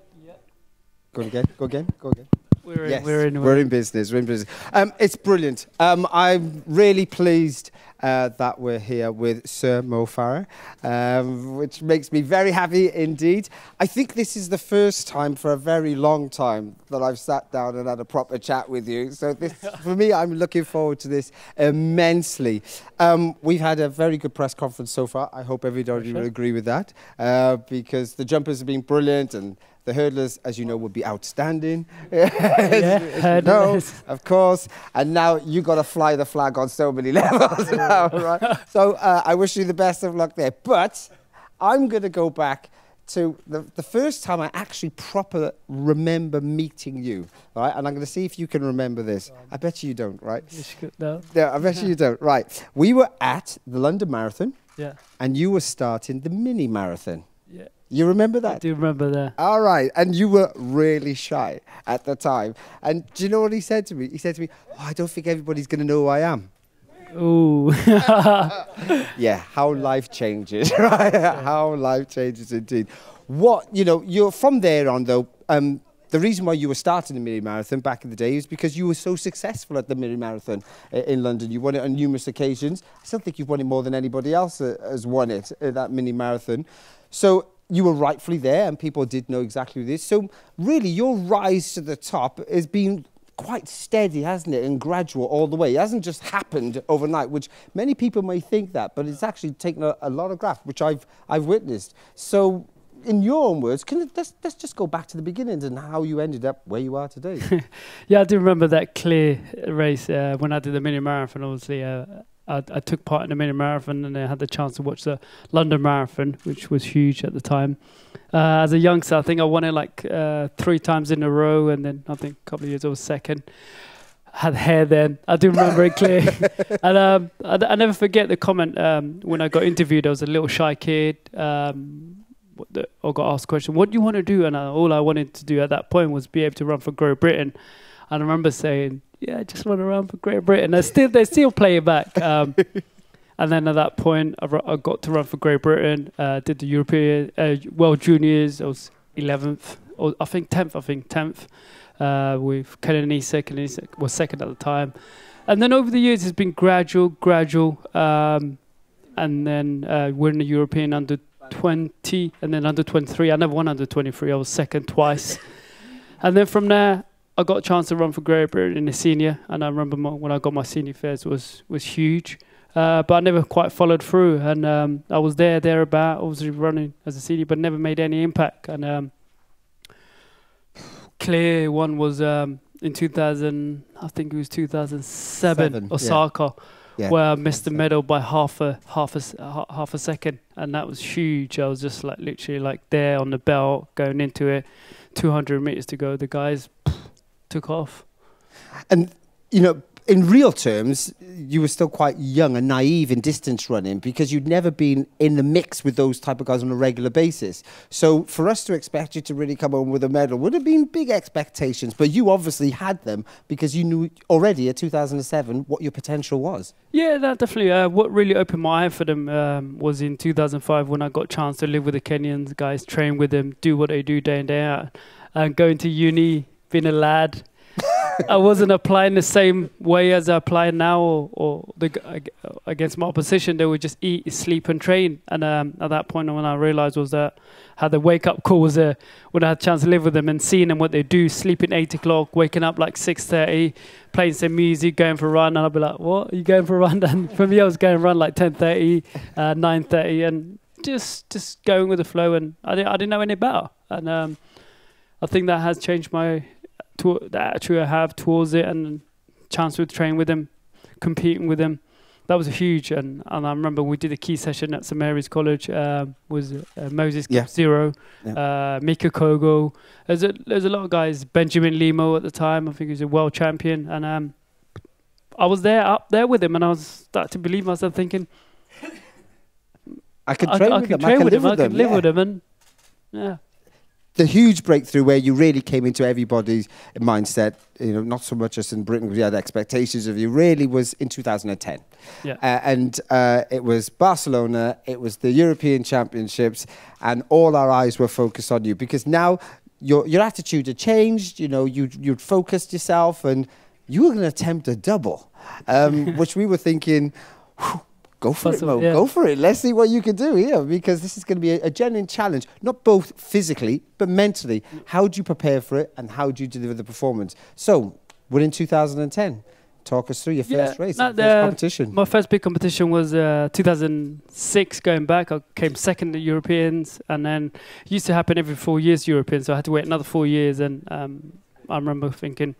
Go again. We're in business. It's brilliant. I'm really pleased that we're here with Sir Mo Farah, which makes me very happy indeed. I think this is the first time for a very long time that I've sat down and had a proper chat with you. So this, for me, I'm looking forward to this immensely. We've had a very good press conference so far. I hope everybody will agree with that, because the jumpers have been brilliant and the hurdlers, as you know, would be outstanding. Of course. And now you got to fly the flag on so many levels now, right? So I wish you the best of luck there. But I'm going to go back to the first time I actually proper remember meeting you, right? And I'm going to see if you can remember this. I bet you don't, right? No. Yeah, I bet you don't. Right. We were at the London Marathon. Yeah. And you were starting the mini marathon. Yeah. You remember that? I do remember that. All right. And you were really shy at the time. And do you know what he said to me? He said to me, I don't think everybody's going to know who I am. Ooh. Yeah, how life changes, right? How life changes indeed. You're from there on, though. The reason why you were starting the mini marathon back in the day is because you were so successful at the mini marathon in London. You won it on numerous occasions. I still think you've won it more than anybody else has won it, that mini marathon. So you were rightfully there and people did know exactly this. So really your rise to the top has been quite steady, hasn't it, and gradual all the way. It hasn't just happened overnight, which many people may think that, but it's actually taken a lot of graft, which I've witnessed. So in your own words, let's just go back to the beginnings and how you ended up where you are today. Yeah, I do remember that clear race when I did the mini marathon. Obviously, I took part in the mini marathon and I had the chance to watch the London Marathon, which was huge at the time. As a youngster, I think I won it like 3 times in a row, and then I think a couple of years I was second. I had hair then. I do remember it clear. And I never forget the comment when I got interviewed. I was a little shy kid. I got asked a question, what do you want to do? And all I wanted to do at that point was be able to run for Great Britain. And I remember saying, yeah, I just want to run for Great Britain. They still play it back. And then at that point, I got to run for Great Britain, did the European World Juniors. I was 11th, or I think 10th, with Kendricks was second at the time. And then over the years, it's been gradual. And then we're in the European under 20 and then under 23. I never won under 23. I was second twice. And then from there, I got a chance to run for Great Britain in the senior, and I remember when I got my senior fares was huge, but I never quite followed through, and I was thereabout, obviously running as a senior, but never made any impact. And clear one was in 2000, I think it was 2007, Osaka, where I missed the medal by half a second, and that was huge. I was just like literally like there on the belt going into it, 200 meters to go. The guys took off. And, in real terms, you were still quite young and naive in distance running because you'd never been in the mix with those type of guys on a regular basis. So for us to expect you to really come home with a medal would have been big expectations, but you obviously had them because you knew already at 2007 what your potential was. Yeah, that definitely. What really opened my eye for them was in 2005 when I got a chance to live with the Kenyans guys, train with them, do what they do day in, day out, and going to uni, being a lad. I wasn't applying the same way as I apply now or against my opposition. They would just eat, sleep and train. And at that point when I realised was that how the wake-up call was when I had a chance to live with them and seeing them what they do, sleeping 8 o'clock, waking up like 6:30, playing some music, going for a run. And I'd be like, what? Are you going for a run? And for me, I was going to run like 10:30, 9:30 and just going with the flow. And I didn't know any better. And I think that has changed the attitude I have towards it, and chance to train with them, competing with them. That was huge, and I remember we did a key session at St Mary's College. Was Moses Zero, Mika Kogo. There's a lot of guys. Benjamin Limo at the time, I think he was a world champion, and I was up there with him, and I was starting to believe myself, thinking I could train with them, I could live with them, and yeah. the huge breakthrough where you really came into everybody's mindset, you know, not so much just in Britain, we had expectations of you, really was in 2010. Yeah. And it was Barcelona, it was the European Championships, and all our eyes were focused on you because now your attitude had changed, you know, you'd focused yourself and you were going to attempt a double, which we were thinking, go for it, Mo. Yeah. Go for it. Let's see what you can do here, because this is going to be a genuine challenge, not both physically, but mentally. How do you prepare for it, and how do you deliver the performance? So, we're in 2010. Talk us through your first race, first competition. My first big competition was 2006, going back. I came second at Europeans, and then it used to happen every 4 years, Europeans, so I had to wait another 4 years, and I remember thinking,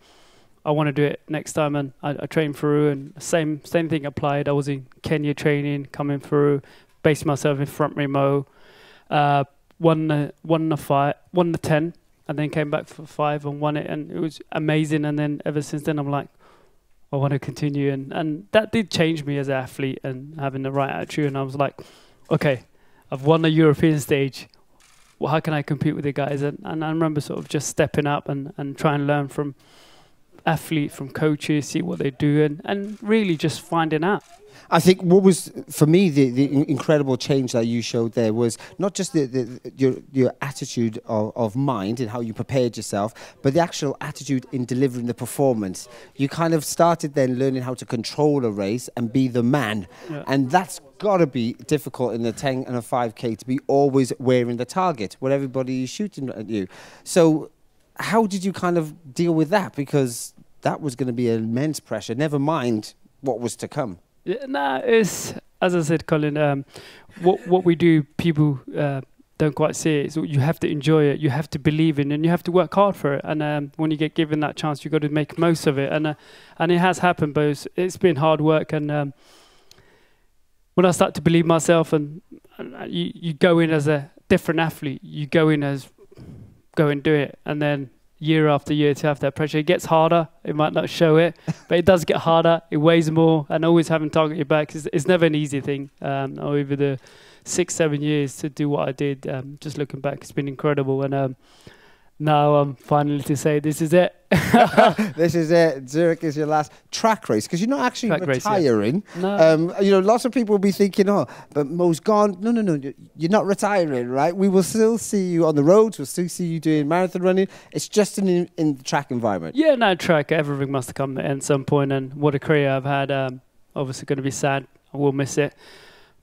I want to do it next time, and I trained through, and same thing applied. I was in Kenya training, coming through, based myself in front Renaud, won the 10, and then came back for 5 and won it, and it was amazing. And then ever since then, I'm like, I want to continue, and that did change me as an athlete and having the right attitude. And I was like, okay, I've won the European stage. Well, how can I compete with the guys? And I remember sort of just stepping up and try and learn from athlete, from coaches, see what they do, and really just finding out. I think what was, for me, the incredible change that you showed there was not just your attitude of mind and how you prepared yourself, but the actual attitude in delivering the performance. You kind of started then learning how to control a race and be the man. Yeah. And that's got to be difficult in a 10 and a 5K to be always wearing the target where everybody is shooting at you. So how did you kind of deal with that? Because that was going to be immense pressure, never mind what was to come. Yeah, no, it's, as I said, Colin, what we do, people don't quite see it. So you have to enjoy it, you have to believe in it, and you have to work hard for it. And when you get given that chance, you've got to make most of it. And it has happened, but it's been hard work. And when I start to believe myself, and you go in as a different athlete, you go in as go and do it, and then year after year to have that pressure, it gets harder. It might not show it, but it does get harder. It weighs more, and always having target your back is never an easy thing. Over the 6-7 years to do what I did, just looking back, it's been incredible. And now I'm finally to say this is it. This is it. Zurich is your last track race, because you're not actually retiring. Race, yeah. No. You know, lots of people will be thinking, oh, but Mo's gone. No, you're not retiring, right? We will still see you on the roads. We'll still see you doing marathon running. It's just in the track environment. Yeah, no, track. Everything must have come at some point, and what a career I've had. Obviously going to be sad. I will miss it.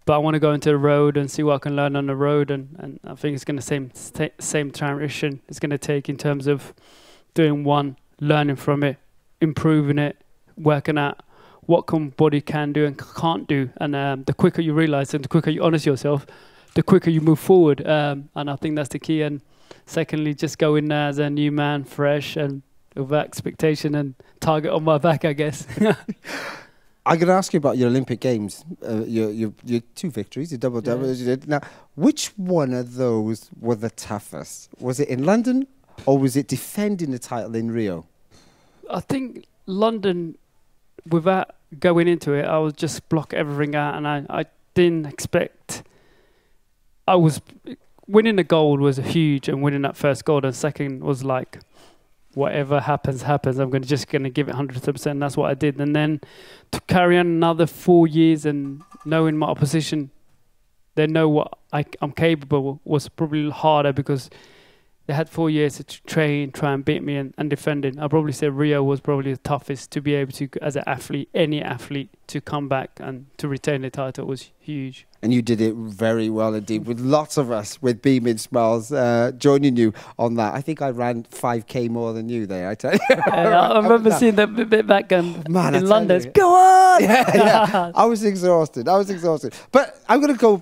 But I want to go into the road and see what I can learn on the road, and I think it's going to same transition it's going to take in terms of doing one, learning from it, improving it, working out what body can do and can't do. And the quicker you realise and the quicker you honest yourself, the quicker you move forward. And I think that's the key. And secondly, just go in there as a new man, fresh and without expectation and target on my back, I guess. I'm going to ask you about your Olympic Games, your 2 victories, your double-double as you did. Now, which one of those were the toughest? Was it in London, or was it defending the title in Rio? I think London, without going into it, I would just block everything out, and I didn't expect. Winning the gold was huge, and winning that first gold and second was like, whatever happens. I'm just going to give it 100%. That's what I did. And then to carry on another 4 years and knowing my opposition, they know what I'm capable, was probably harder, because they had 4 years to train, try and beat me and defending. I'd probably say Rio was probably the toughest to be able to, as an athlete, any athlete, to come back and to retain the title was huge. And you did it very well indeed, with lots of us with beaming smiles joining you on that. I think I ran 5K more than you there, I tell you. I remember seeing that bit back in London. Go on! Yeah. I was exhausted. But I'm going to go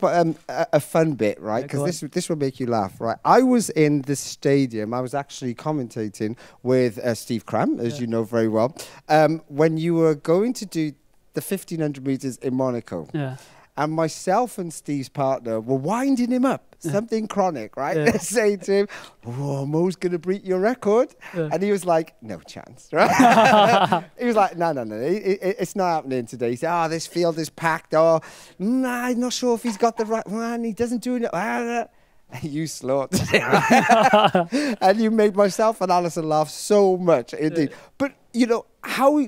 a fun bit, right? Because this will make you laugh, right? I was in the stadium. I was actually commentating with Steve Cram, as you know very well, when you were going to do the 1,500 meters in Monaco. Yeah. And myself and Steve's partner were winding him up, something chronic, right? Yeah. Saying to him, oh, Mo's going to break your record. Yeah. And he was like, no chance, right? He was like, no, it's not happening today. He said, oh, this field is packed. Oh, I'm not sure if he's got the right one. He doesn't do it. You slaughtered it. And you made myself and Alison laugh so much, indeed. But, you know, how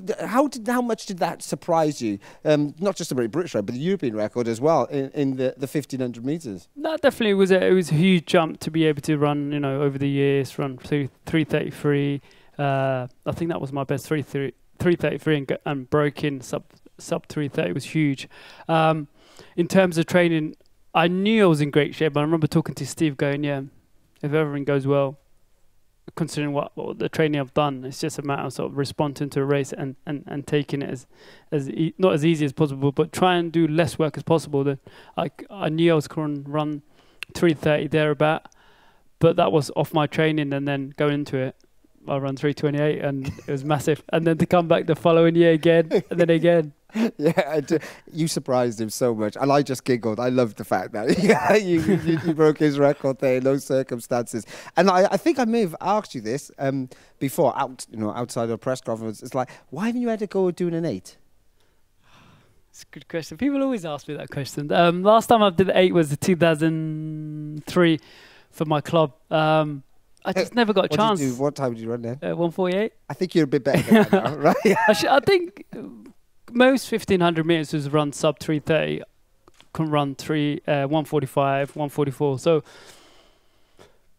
much did that surprise you? Not just the British record, but the European record as well in the 1,500 metres. That definitely was it was a huge jump to be able to run, you know, over the years, run 3:33. I think that was my best 3:33 and broke in sub 3:30 was huge. In terms of training, I knew I was in great shape. I remember talking to Steve going, yeah, if everything goes well, considering what the training I've done, it's just a matter of sort of responding to a race and taking it not as easy as possible, but try and do less work as possible. That I knew I was going to run 3:30 thereabout, but that was off my training, and then go into it, I run 3:28, and it was massive. And then to come back the following year again, and then again. Yeah, you surprised him so much, and I just giggled. I loved the fact that you broke his record there in those circumstances. And I think I may have asked you this before, outside of press conference. It's like, why haven't you had to go doing an 8? It's a good question. People always ask me that question. Last time I did the 8 was the 2003 for my club. I just never got a chance. What time did you run then? 1:48. I think you're a bit better than that now, right? I think most 1,500 meters was run sub 3:30. Can run 1:45, 1:44. So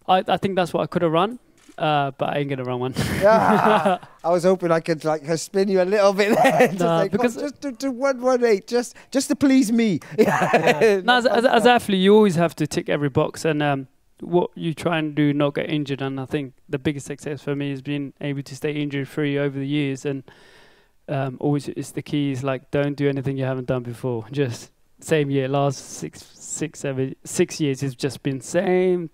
I think that's what I could have run, but I ain't gonna run one. Yeah, I was hoping I could spin you a little bit there. No, because just do 1:18, just to please me. Yeah. No, as an athlete, you always have to tick every box, and what you try and do, not get injured. And I think the biggest success for me is being able to stay injury-free over the years. And always, it's the key is like, don't do anything you haven't done before. Just same year, last 6 years has just been same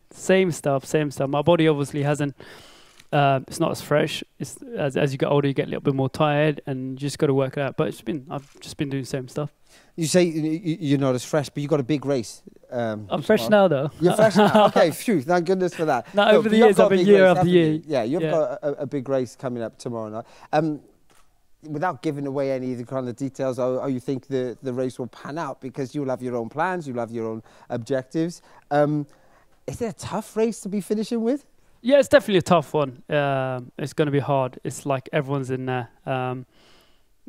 stuff. My body obviously hasn't. It's not as fresh. It's as you get older, you get a little bit more tired, and you just got to work it out. But I've just been doing the same stuff. You say you're not as fresh, but you got a big race. I'm fresh now, though. You're fresh now. Okay, phew, thank goodness for that. No, over the years, I've been year after year. Yeah, you've got a big race coming up tomorrow night. Without giving away any of the kind of details, how you think the race will pan out, because you'll have your own plans, you'll have your own objectives. Is it a tough race to be finishing with? Yeah, it's definitely a tough one. It's going to be hard. It's like everyone's in there.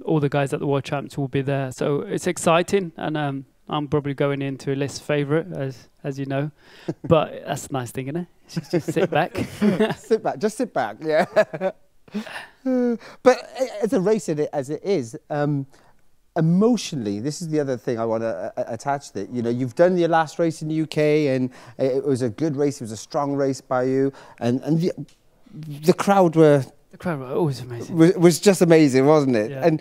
All the guys at the World Champs will be there. So it's exciting, and I'm probably going into a less favourite, as you know. But that's a nice thing, isn't it? Just sit back. Just sit back, yeah. But as a race as it is, emotionally, this is the other thing I want to attach to it. You know, you've done your last race in the UK, and it was a good race. It was a strong race by you, and the crowd were. The crowd were always amazing. Was just amazing, wasn't it? Yeah.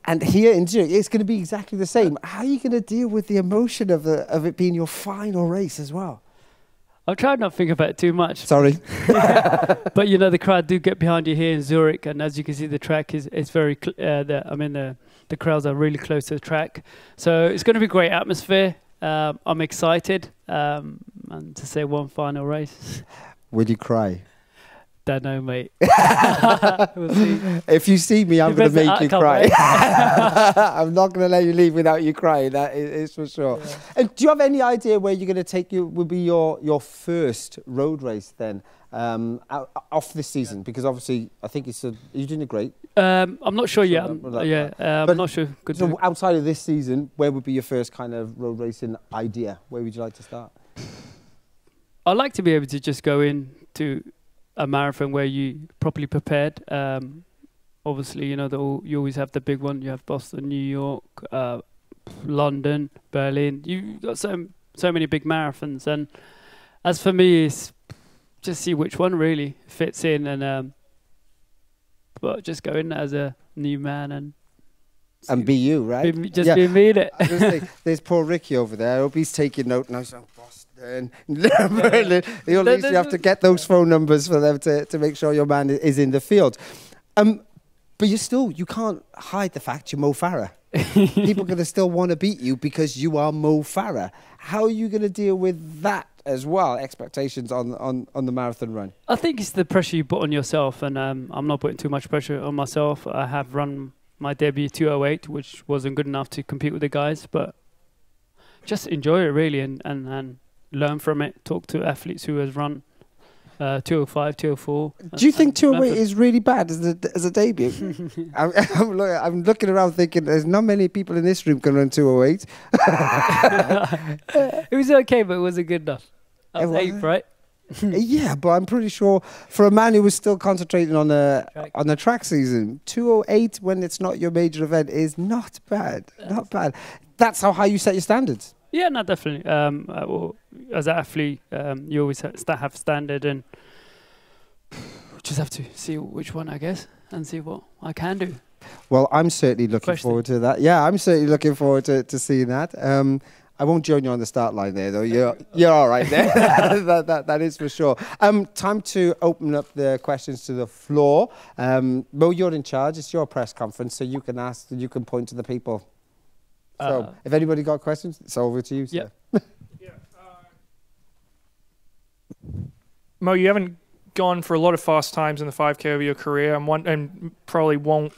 And here in Zurich, it's going to be exactly the same. How are you going to deal with the emotion of it being your final race as well? I'll try not to think about it too much. Sorry. But, you know, the crowd do get behind you here in Zurich. And as you can see, the track is very... the crowds are really close to the track. So it's going to be a great atmosphere. I'm excited. And to say one final race. Will you cry? Don't know, mate. We'll see. If you see me, I'm going to make you cry. I'm not going to let you leave without you crying. That is for sure. Yeah. And do you have any idea where you're going to take will be your first road race then off this season? Because obviously, I think you're doing great. I'm not sure yet. I'm not sure. So outside of this season, where would be your first kind of road racing idea? Where would you like to start? I'd like to be able to just go into a marathon where you properly prepared. Obviously, you know, you always have the big one. You have Boston, New York, London, Berlin. You've got so many big marathons. And as for me, it's just see which one really fits in, and but just go in as a new man and be you, right? Be me in it. There's poor Ricky over there. I hope he's taking note now. So Boston, Berlin. You at least you have to get those phone numbers for them to make sure your man is in the field. But you can't hide the fact you're Mo Farah. People are going to still want to beat you because you are Mo Farah. How are you going to deal with that as well, expectations on the marathon run? I think it's the pressure you put on yourself, and I'm not putting too much pressure on myself. I have run my debut 2:08, which wasn't good enough to compete with the guys, but just enjoy it really and learn from it, talk to athletes who has run 205, 204. Do you think 208 is really bad as a debut? I'm looking around thinking there's not many people in this room can run 208. It was okay, but it wasn't good enough. That was 8th, right? Yeah, but I'm pretty sure for a man who was still concentrating on the track season, 208 when it's not your major event is not bad. Not bad. That's how high you set your standards. Yeah, no, definitely. Well, as an athlete, you always have standard, and just have to see which one, I guess, and see what I can do. Well, I'm certainly looking forward to that. Yeah, I'm certainly looking forward to seeing that. I won't join you on the start line there, though. You're all right there. that is for sure. Time to open up the questions to the floor. Mo, you're in charge. It's your press conference, so you can ask, you can point to the people. So, if anybody got questions, it's over to you, sir. Mo, you haven't gone for a lot of fast times in the 5K over your career, and probably won't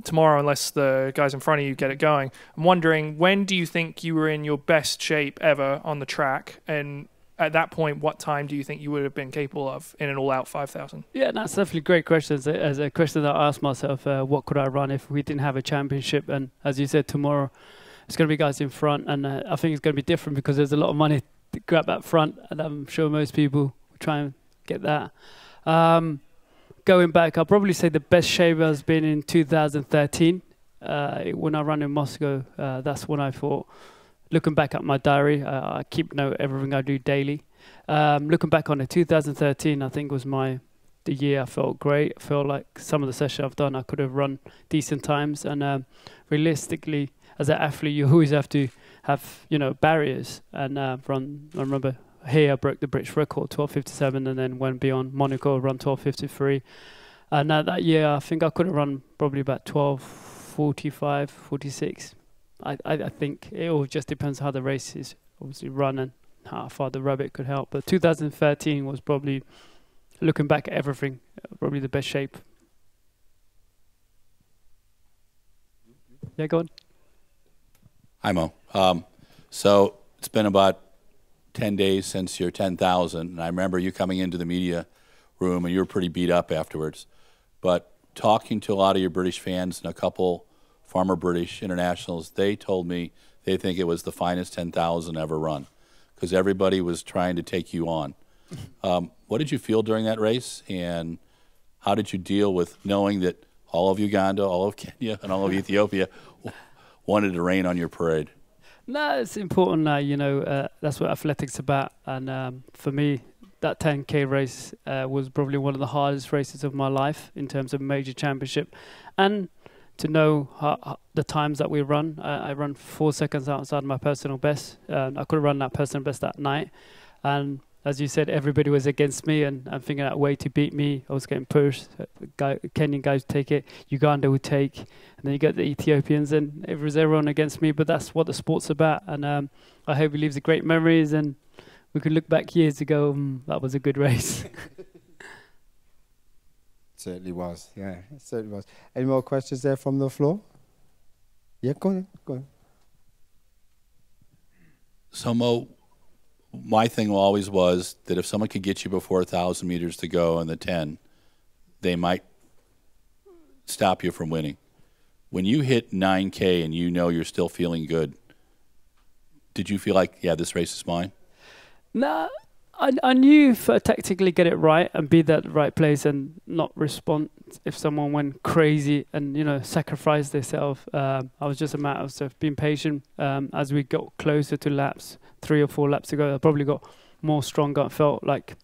tomorrow unless the guys in front of you get it going. I'm wondering, when do you think you were in your best shape ever on the track? And at that point, what time do you think you would have been capable of in an all-out 5,000? Yeah, that's definitely a great question. As a question that I asked myself, what could I run if we didn't have a championship? And as you said, tomorrow it's going to be guys in front, and I think it's going to be different because there's a lot of money to grab that front, and I'm sure most people will try and get that. Going back, I'll probably say the best shape has been in 2013 when I ran in Moscow. That's when I thought, looking back at my diary, I keep note of everything I do daily. Looking back on it, 2013 I think was the year I felt great. I felt like some of the sessions I've done I could have run decent times, and realistically as an athlete you always have to have barriers and run. I remember here I broke the British record, 12:57, and then went beyond Monaco, run 12:53. And that year, I think I could have run probably about 12:45, 46. I think it all just depends how the race is obviously run and how far the rabbit could help. But 2013 was probably, looking back at everything, probably the best shape. Yeah, go on. Hi, Mo. So it's been about 10 days since your 10,000, and I remember you coming into the media room and you were pretty beat up afterwards. But talking to a lot of your British fans and a couple former British internationals, they told me they think it was the finest 10,000 ever run because everybody was trying to take you on. What did you feel during that race, and how did you deal with knowing that all of Uganda, all of Kenya, and all of Ethiopia wanted to rain on your parade? No, it's important. That's what athletics about. And for me, that 10K race was probably one of the hardest races of my life in terms of major championship. And to know the times that we run, I run 4 seconds outside my personal best. I could run that personal best that night. And as you said, everybody was against me, and I'm thinking that way to beat me. I was getting pushed. Kenyan guys take it, Uganda would take, and then you got the Ethiopians, and it was everyone against me. But that's what the sport's about, and I hope it leaves great memories, and we could look back years ago. That was a good race. Certainly was. Yeah, it certainly was. Any more questions there from the floor? Yeah, go on. Go on. So, Mo, my thing always was that if someone could get you before 1,000 meters to go in the 10, they might stop you from winning. When you hit 9K and you're still feeling good, did you feel like, yeah, this race is mine? No, I knew if I tactically get it right and be at the right place and not respond if someone went crazy and, sacrifice themselves. I was just a matter of being patient. As we got closer to laps, 3 or 4 laps ago, I probably got more stronger. I felt like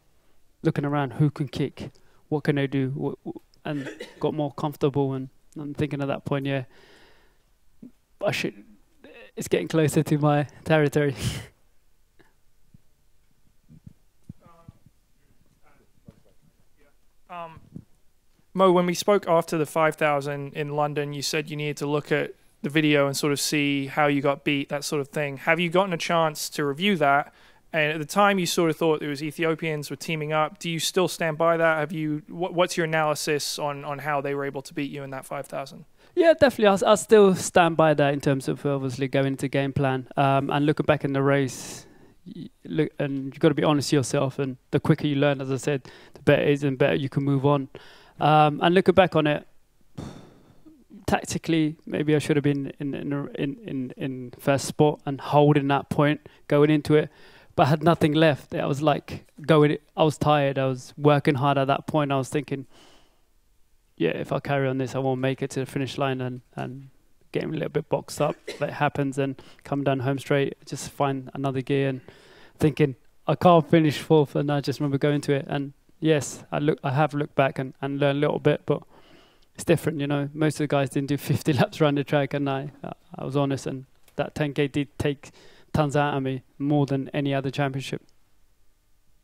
looking around, who can kick? What can I do? And got more comfortable. And I'm thinking at that point, yeah, it's getting closer to my territory. Mo, when we spoke after the 5,000 in London, you said you needed to look at the video and sort of see how you got beat, that sort of thing. Have you gotten a chance to review that? And at the time, you sort of thought it was Ethiopians were teaming up. Do you still stand by that? What's your analysis on how they were able to beat you in that 5,000? Yeah, definitely. I'll still stand by that in terms of obviously going into game plan. And looking back in the race, look, and you've got to be honest to yourself. And the quicker you learn, as I said, the better it is, and better you can move on. And looking back on it, tactically, maybe I should have been in first spot and holding that point going into it, but I had nothing left. I was like I was tired. I was working hard at that point. I was thinking, yeah, if I carry on this, I won't make it to the finish line, and getting a little bit boxed up. That happens, and come down home straight, just find another gear, and thinking I can't finish fourth. And I just remember going to it, and yes, I have looked back and learned a little bit, but it's different, you know. Most of the guys didn't do 50 laps around the track, and I was honest, and that 10K did take tons out of me, more than any other championship.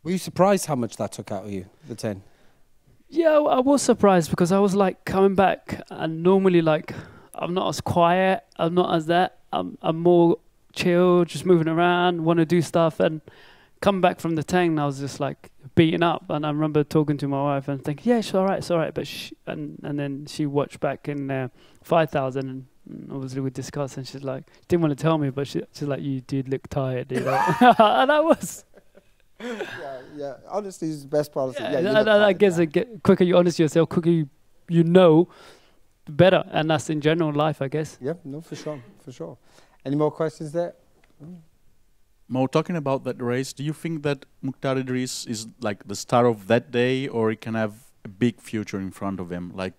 Were you surprised how much that took out of you, the 10? Yeah, I was surprised, because I was like coming back, and normally like I'm not as quiet, I'm not as that, I'm more chill, just moving around, want to do stuff, and coming back from the 10, I was just like beaten up. And I remember talking to my wife and thinking, yeah, it's all right, but and then she watched back in 5,000, and obviously we discussed, and she's like, didn't want to tell me, but she's like, you did look tired, you know. And I was. Yeah, honesty is the best policy. I guess the quicker you're honest to yourself, quicker you know, better, and that's in general life, I guess. Yeah, no, for sure. Any more questions there? Mo, talking about that race, do you think that Mukhtar Idris is like the star of that day, or he can have a big future in front of him? Like,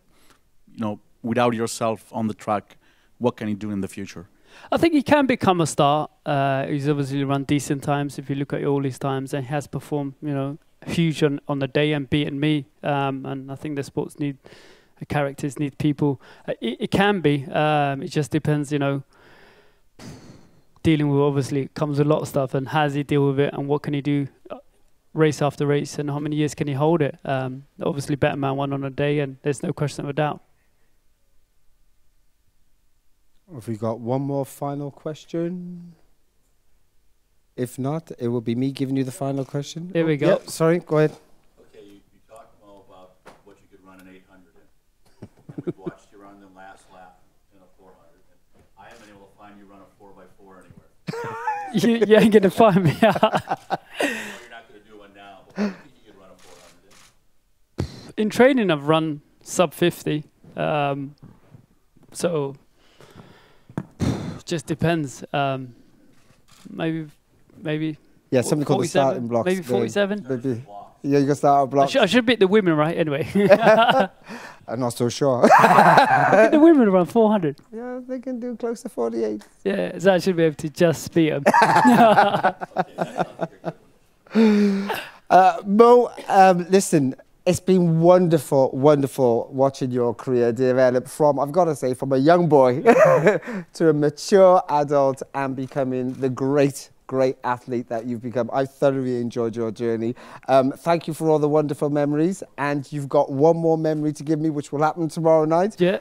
you know, without yourself on the track, what can he do in the future? I think he can become a star. He's obviously run decent times. If you look at all his times, and he has performed, you know, huge on the day and beaten me. And I think the sports need characters, need people. It can be. It just depends, you know. Dealing with, obviously, comes with a lot of stuff, and how does he deal with it, and what can he do race after race, and how many years can he hold it? Obviously, better man won on a day, and there's no question of a doubt. Have we got one more final question? If not, it will be me giving you the final question. Here we go. Yep, sorry, go ahead. Okay, you talked more about what you could run an 800 in. And we watched you run the last lap in a 400. And I haven't been able to find you run a 4x4 anywhere. You ain't going to find me out. You're not going to do one now, but what do you think you could run a 400 in? In training, I've run sub 50. So just depends. Maybe. Yeah, something called the starting blocks. Maybe 47. Maybe. Yeah, you can start out blocks. I should beat the women, right? Anyway. I'm not so sure. I think the women run 400. Yeah, they can do close to 48. Yeah, so I should be able to just beat them. Mo, listen, it's been wonderful watching your career develop from, I've got to say, from a young boy to a mature adult and becoming the great athlete that you've become. I thoroughly enjoyed your journey. Thank you for all the wonderful memories. And you've got one more memory to give me, which will happen tomorrow night. Yeah.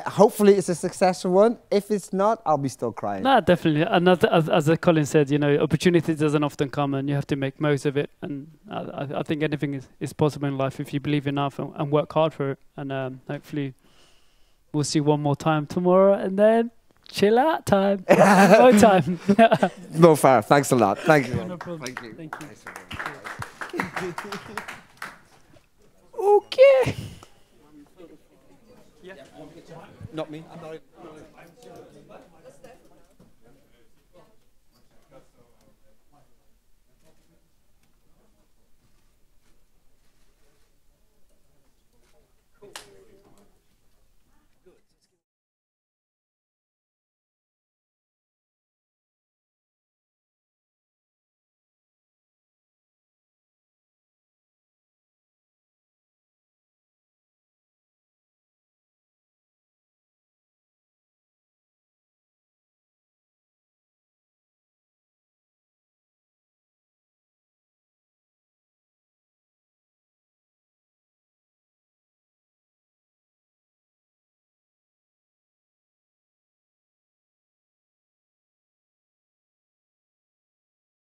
Hopefully it's a successful one. If it's not, I'll be still crying. No, definitely. And as Colin said, you know, opportunity doesn't often come, and you have to make most of it. And I think anything is possible in life if you believe enough and work hard for it. And hopefully we'll see one more time tomorrow, and then chill out time. No time. No, Farah, thanks a lot. Thank you. No problem. Thank you. Thank you. Okay. Not me. I'm not.